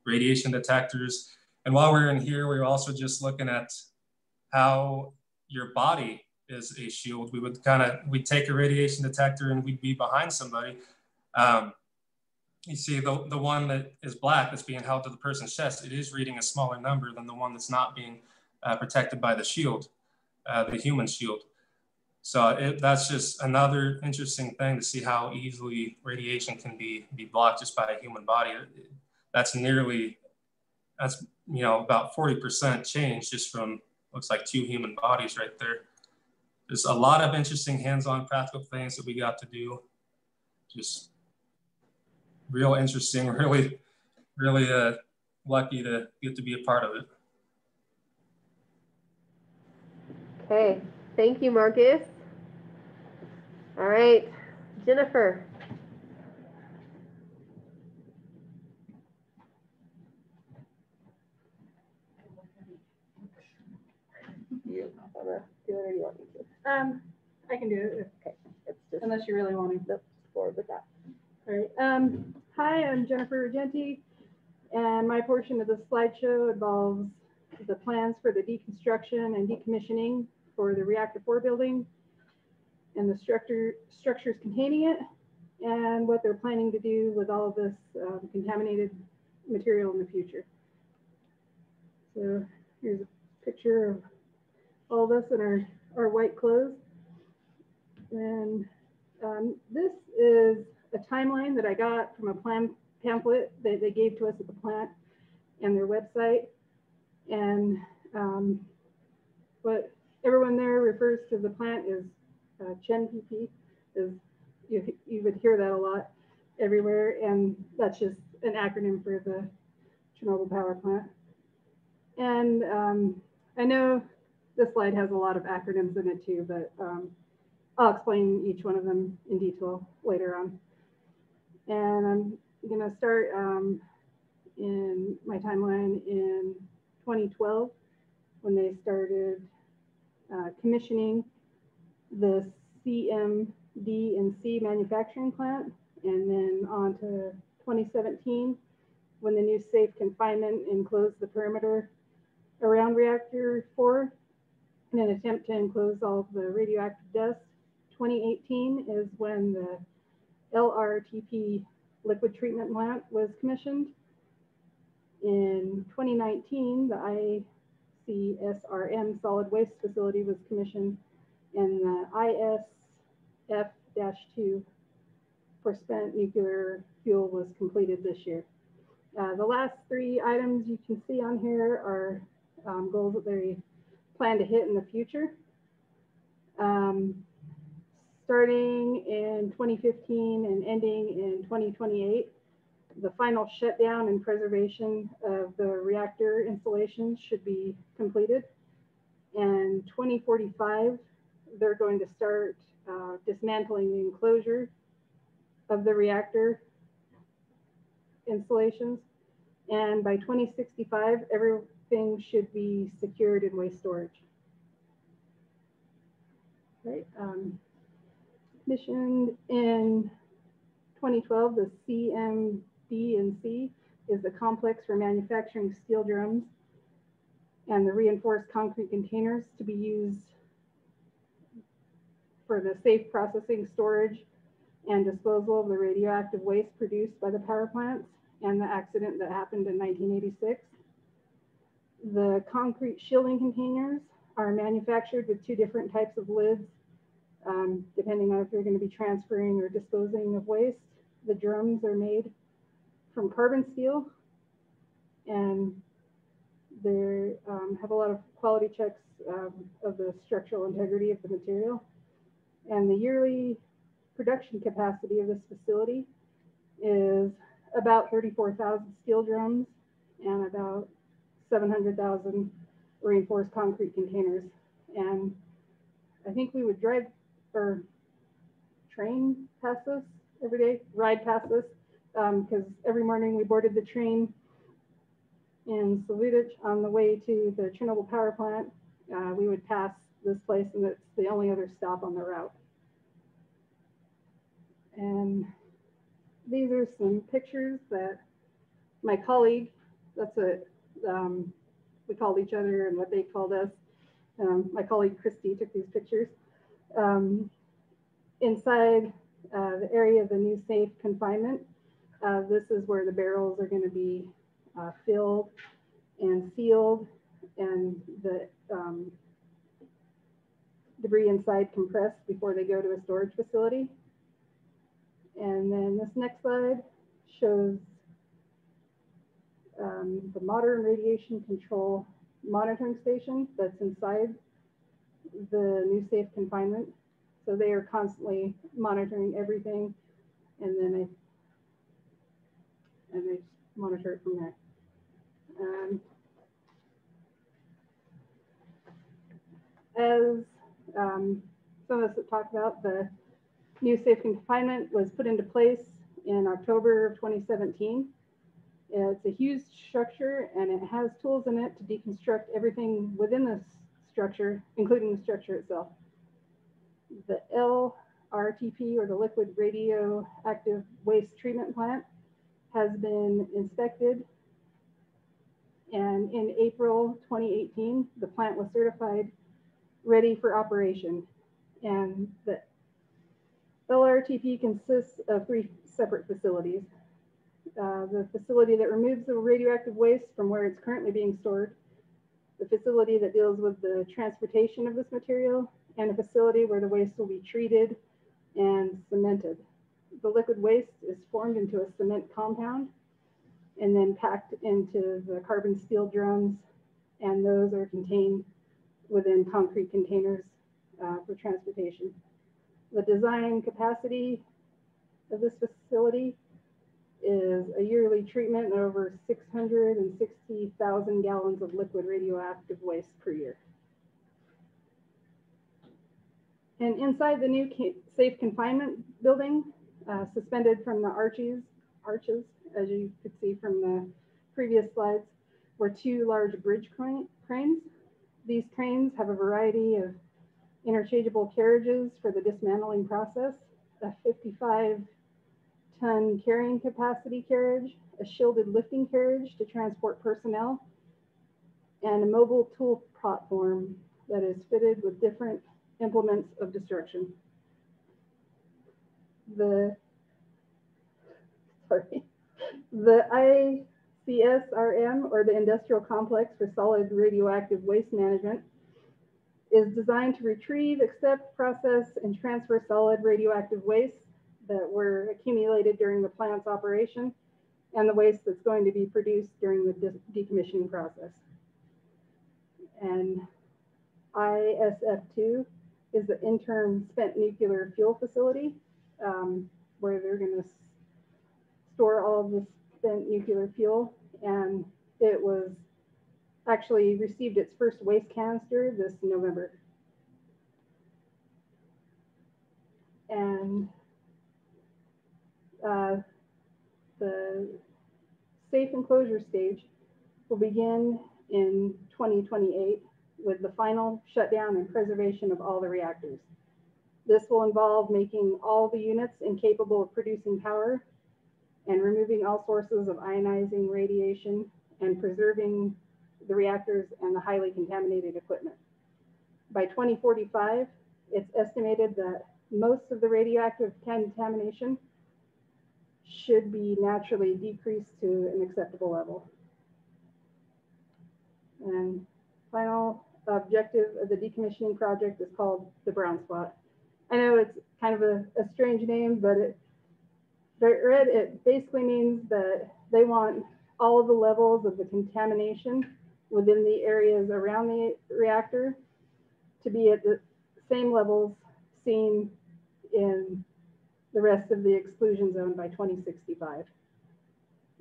radiation detectors. And while we were in here, we were also just looking at how your body is a shield. We'd take a radiation detector and we'd be behind somebody. You see the one that is black that's being held to the person's chest, it is reading a smaller number than the one that's not being protected by the shield, the human shield. So that's just another interesting thing to see how easily radiation can be blocked just by a human body. That's about 40% change just from, looks like 2 human bodies right there. There's a lot of interesting hands-on practical things that we got to do. Just real interesting, really lucky to get to be a part of it. Okay, thank you, Marcus. All right, Jennifer. You want to do it or you want me to? I can do it. Okay, it's just, Unless you really want to. let's forward with that. All right. Hi, I'm Jennifer Argenti, and my portion of the slideshow involves the plans for the deconstruction and decommissioning for the reactor 4 building and the structures containing it, and what they're planning to do with all of this contaminated material in the future. So here's a picture of all of us in our white clothes. And this is a timeline that I got from a plan pamphlet that they gave to us at the plant and their website. And what everyone there refers to the plant is CHNPP. You would hear that a lot everywhere, and that's just an acronym for the Chernobyl power plant. And I know this slide has a lot of acronyms in it too, but I'll explain each one of them in detail later on. And I'm gonna start in my timeline in 2012 when they started commissioning the CMD and C manufacturing plant, and then on to 2017 when the new safe confinement enclosed the perimeter around reactor 4 in an attempt to enclose all of the radioactive dust. 2018 is when the LRTP liquid treatment plant was commissioned. In 2019, the ICSRM solid waste facility was commissioned, and the ISF-2 for spent nuclear fuel was completed this year. The last 3 items you can see on here are goals that they plan to hit in the future. Starting in 2015 and ending in 2028, the final shutdown and preservation of the reactor installations should be completed. And 2045, they're going to start dismantling the enclosure of the reactor installations. And by 2065, everything should be secured in waste storage. Right. Commissioned in 2012, the CMD and C is the complex for manufacturing steel drums and the reinforced concrete containers to be used for the safe processing, storage, and disposal of the radioactive waste produced by the power plants and the accident that happened in 1986. The concrete shielding containers are manufactured with 2 different types of lids, depending on if you're going to be transferring or disposing of waste. The drums are made from carbon steel, and They have a lot of quality checks of the structural integrity of the material. And the yearly production capacity of this facility is about 34,000 steel drums and about 700,000 reinforced concrete containers. And I think we would drive or train past this every day, ride past this, because every morning we boarded the train in Slavutich on the way to the Chernobyl power plant. We would pass this place, and it's the only other stop on the route. And these are some pictures that my colleague, that's what we called each other and what they called us. My colleague Christy took these pictures. Inside the area of the new safe confinement, this is where the barrels are going to be filled and sealed, and the debris inside compressed before they go to a storage facility. And then this next slide shows the modern radiation control monitoring station that's inside the new safe confinement. So they are constantly monitoring everything, and then they just monitor it from there. As some of us have talked about, the new safe confinement was put into place in October of 2017. It's a huge structure, and it has tools in it to deconstruct everything within this structure, including the structure itself. The LRTP, or the liquid radioactive waste treatment plant, has been inspected, and in April 2018, the plant was certified ready for operation. And the LRTP consists of 3 separate facilities. The facility that removes the radioactive waste from where it's currently being stored, the facility that deals with the transportation of this material, and a facility where the waste will be treated and cemented. The liquid waste is formed into a cement compound and then packed into the carbon steel drums, and those are contained within concrete containers for transportation. The design capacity of this facility is a yearly treatment of over 660,000 gallons of liquid radioactive waste per year. And inside the new safe confinement building, suspended from the arches, as you could see from the previous slides, were 2 large bridge cranes. These cranes have a variety of interchangeable carriages for the dismantling process, a 55-ton carrying capacity carriage, a shielded lifting carriage to transport personnel, and a mobile tool platform that is fitted with different implements of destruction. The ICSRM, or the Industrial Complex for Solid Radioactive Waste Management, is designed to retrieve, accept, process, and transfer solid radioactive waste that were accumulated during the plant's operation and the waste that's going to be produced during the decommissioning process. And ISF2 is the interim spent nuclear fuel facility, where they're going to store all of this spent nuclear fuel. And it was actually received its first waste canister this November. And the safe enclosure stage will begin in 2028 with the final shutdown and preservation of all the reactors. This will involve making all the units incapable of producing power and removing all sources of ionizing radiation and preserving the reactors and the highly contaminated equipment. By 2045, it's estimated that most of the radioactive contamination should be naturally decreased to an acceptable level. And final objective of the decommissioning project is called the brown spot. I know it's kind of a strange name, but it basically means that they want all of the levels of the contamination within the areas around the reactor to be at the same levels seen in the rest of the exclusion zone by 2065.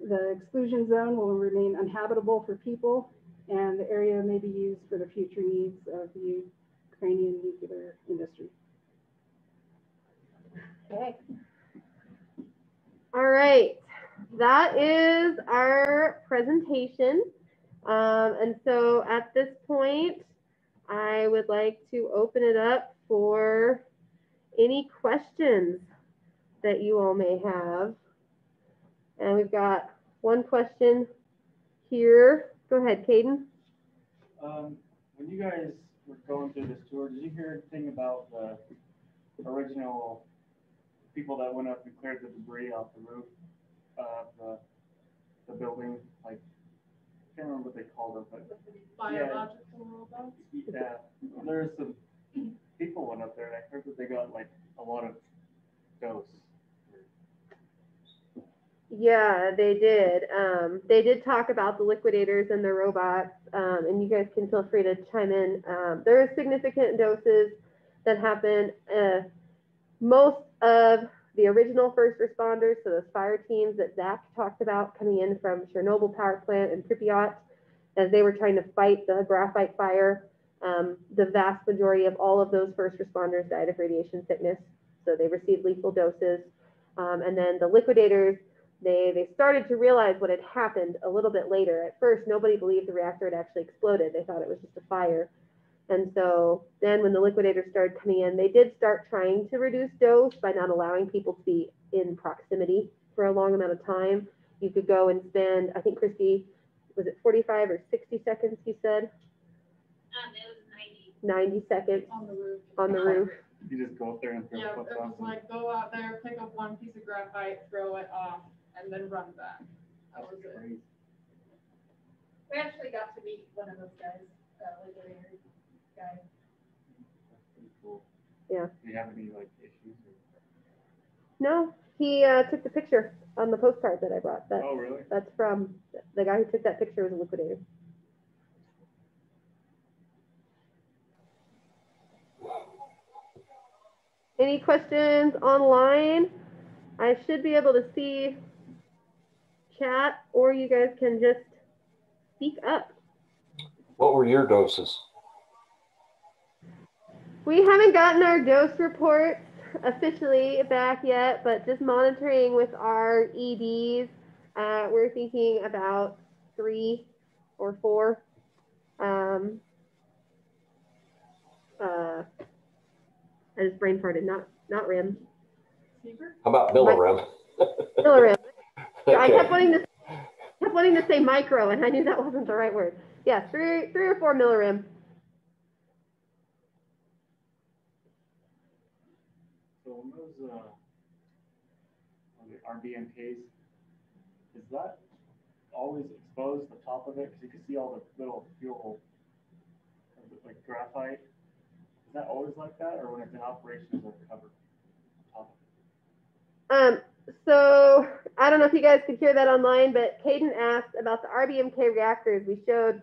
The exclusion zone will remain uninhabitable for people, and the area may be used for the future needs of the Ukrainian nuclear industry. Okay. All right. That is our presentation. And so at this point, I would like to open it up for any questions that you all may have. And we've got one question here. Go ahead, Caden. When you guys were going through this tour, did you hear anything about the original people that went up and cleared the debris off the roof of the building? Like, I can't remember what they called it, but Biological robots? yeah, there's some people went up there, and I heard that they got like a lot of dose. Yeah, they did. They did talk about the liquidators and the robots, and you guys can feel free to chime in. There are significant doses that happen. Most of the original first responders, so those fire teams that Zach talked about coming in from Chernobyl power plant and Pripyat, as they were trying to fight the graphite fire, the vast majority of all of those first responders died of radiation sickness. So they received lethal doses. And then the liquidators, they started to realize what had happened a little bit later. At first, nobody believed the reactor had actually exploded. They thought it was just a fire. And so then when the liquidators started coming in, they did start trying to reduce dose by not allowing people to be in proximity for a long amount of time. You could go and spend, I think, Christy, was it 45 or 60 seconds, you said? It was 90. 90 seconds On the roof. on the roof. You just go up there and throw Yeah, it stuff was off. like go out there, pick up one piece of graphite, throw it off, and then run back. That was it. Crazy. We actually got to meet one of those guys, liberator guy. That's pretty cool. Yeah. Do you have any like issues? No, he took the picture on the postcard that I brought. Oh, really? That's from the guy who took that picture was a liquidator. Any questions online? I should be able to see chat, or you guys can just speak up. What were your doses? We haven't gotten our dose reports officially back yet, but just monitoring with our EDs, we're thinking about 3 or 4. I just brain farted, not RIM. How about millirim? Millirim. Yeah, I Okay. kept wanting to say micro, and I knew that wasn't the right word. Yeah, 3 or 4 millirim. So when those RBMKs, is that always exposed, the top of it? Because you can see all the little fuel, like graphite. Is that always like that, or when it's in operation, is it covered? So I don't know if you guys could hear that online, but Caden asked about the RBMK reactors.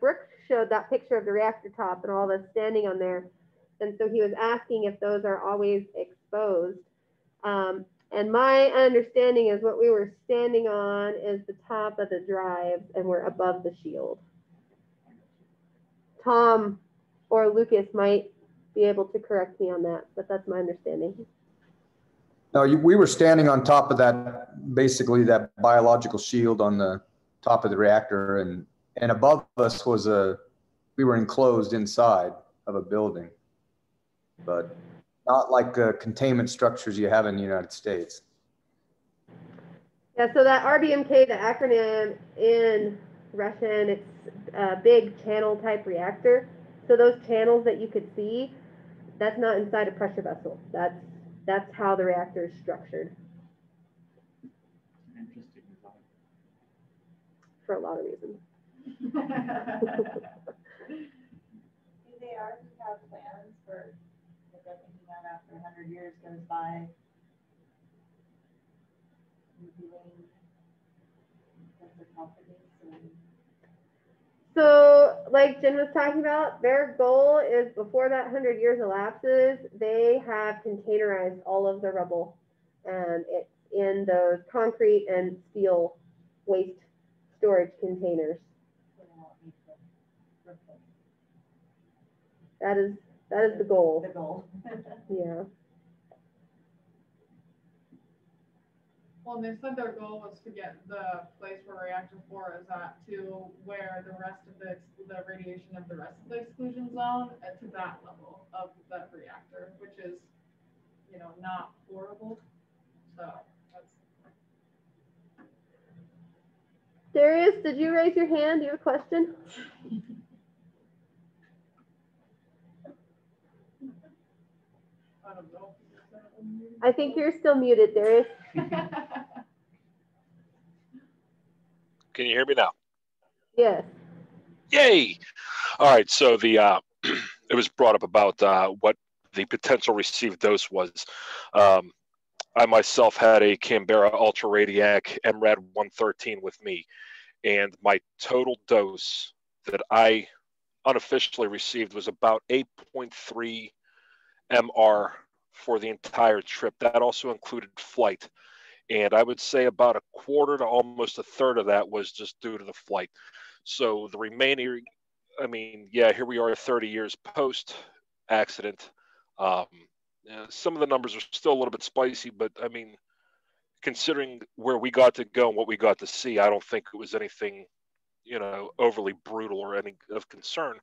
Brooke showed that picture of the reactor top and all of us standing on there. And so he was asking if those are always exposed. And my understanding is what we were standing on is the top of the drives and we're above the shield. Tom or Lucas might be able to correct me on that, but that's my understanding. No, we were standing on top of that, basically that biological shield on the top of the reactor, and above us was we were enclosed inside of a building, but not like containment structures you have in the United States. Yeah, so that RBMK, the acronym in Russian, it's a big channel type reactor. So those channels that you could see, that's not inside a pressure vessel. That's how the reactor is structured. Interesting design. For a lot of reasons. Do they already have plans for, like, they're thinking that after 100 years goes by, reviewing the sarcophagus? So, like Jen was talking about, their goal is before that 100 years elapses, they have containerized all of the rubble, and it's in those concrete and steel waste storage containers. That is the goal. The goal. Yeah. Well, they said their goal was to get the place where reactor 4 is at to where the rest of the radiation of the rest of the exclusion zone to that level of that reactor, which is, you know, not horrible. So that's. Darius, did you raise your hand? Do you have a question? I don't know. I think you're still muted, Darius. Can you hear me now? Yes. Yay! All right, so the it was brought up about what the potential received dose was. I myself had a Canberra Ultra Radiac MRAD 113 with me, and my total dose that I unofficially received was about 8.3 MR for the entire trip. That also included flight. And I would say about a quarter to almost a third of that was just due to the flight. So the remaining, I mean, yeah, here we are 30 years post accident. Some of the numbers are still a little bit spicy, but I mean, considering where we got to go and what we got to see, I don't think it was anything, you know, overly brutal or any of concern.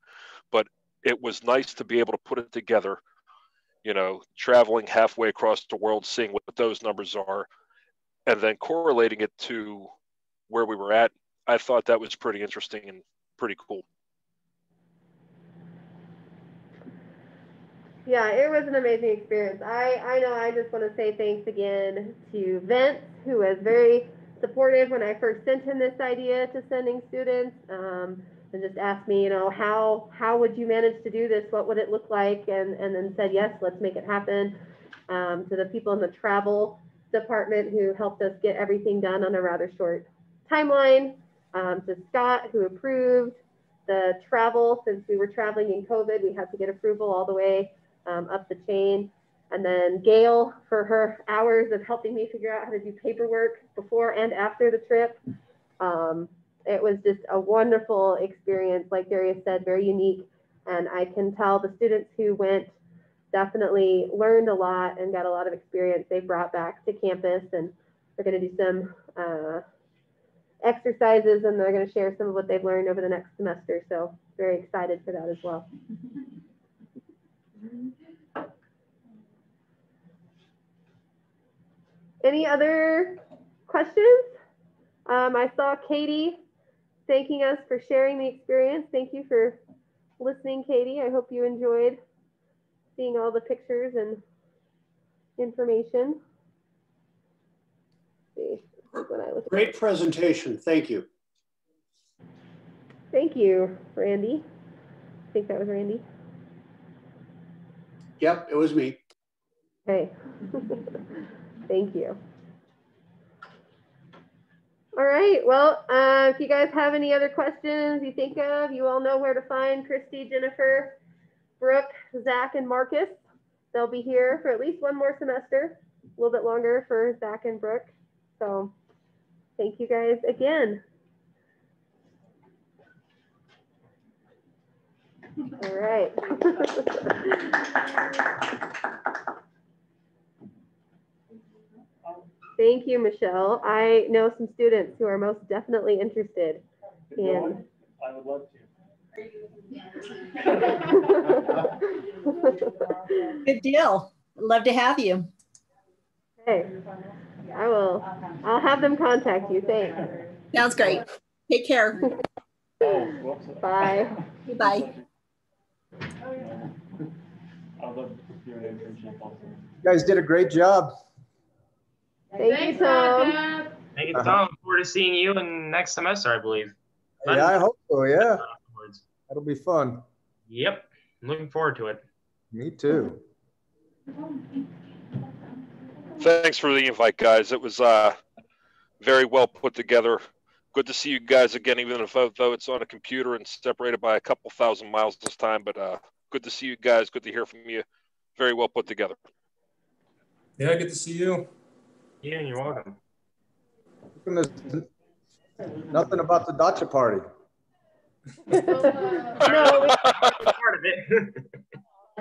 But it was nice to be able to put it together, you know, traveling halfway across the world, seeing what those numbers are, and then correlating it to where we were at. I thought that was pretty interesting and pretty cool. Yeah, it was an amazing experience. I know I just want to say thanks again to Vince, who was very supportive when I first sent him this idea to sending students, and just asked me, you know, how would you manage to do this? What would it look like? And then said, yes, let's make it happen. To the people in the travel department who helped us get everything done on a rather short timeline, to Scott, who approved the travel. Since we were traveling in COVID, we had to get approval all the way up the chain. And then Gail for her hours of helping me figure out how to do paperwork before and after the trip. It was just a wonderful experience, like Darius said, very unique. And I can tell the students who went definitely learned a lot and got a lot of experience they brought back to campus. And we're going to do some exercises, and they're going to share some of what they've learned over the next semester. So very excited for that as well. Any other questions? I saw Katie thanking us for sharing the experience. Thank you for listening, Katie. I hope you enjoyed seeing all the pictures and information. Let's see, when I look at Great presentation. Thank you. Thank you, Randy. I think that was Randy. Yep, it was me. Hey, thank you. All right, well, if you guys have any other questions you think of, you all know where to find Christy, Jennifer, Brooke, Zach, and Marcus. They'll be here for at least one more semester, a little bit longer for Zach and Brooke. So thank you guys again. All right. Thank you, Michelle. I know some students who are most definitely interested in. I would love to. Good deal. Love to have you. Hey, I will. I'll have them contact you. Thanks. Sounds great. Take care. Bye. Bye. I would love to do an internship also. You guys did a great job. Thank you, Tom. Thank you, Tom. Look forward to seeing you in next semester, I believe. Yeah, I hope so. Yeah. That'll be fun. Yep. I'm looking forward to it. Me too. Thanks for the invite, guys. It was very well put together. good to see you guys again, even though it's on a computer and separated by a couple thousand miles this time. But good to see you guys. Good to hear from you. Very well put together. Yeah, good to see you. Yeah, you're welcome. Nothing about the dacha party. No, part of it.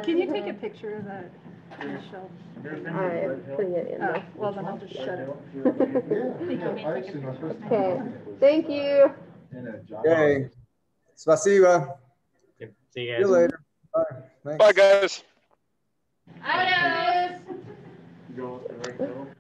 Can you take a picture of that, Michelle? I'm putting it in there. Well, then I'll just shut it. Okay, thank you. Okay. Spasiba. See See you you guys. later. Bye. Thanks. Bye, guys. Adios. Go with the right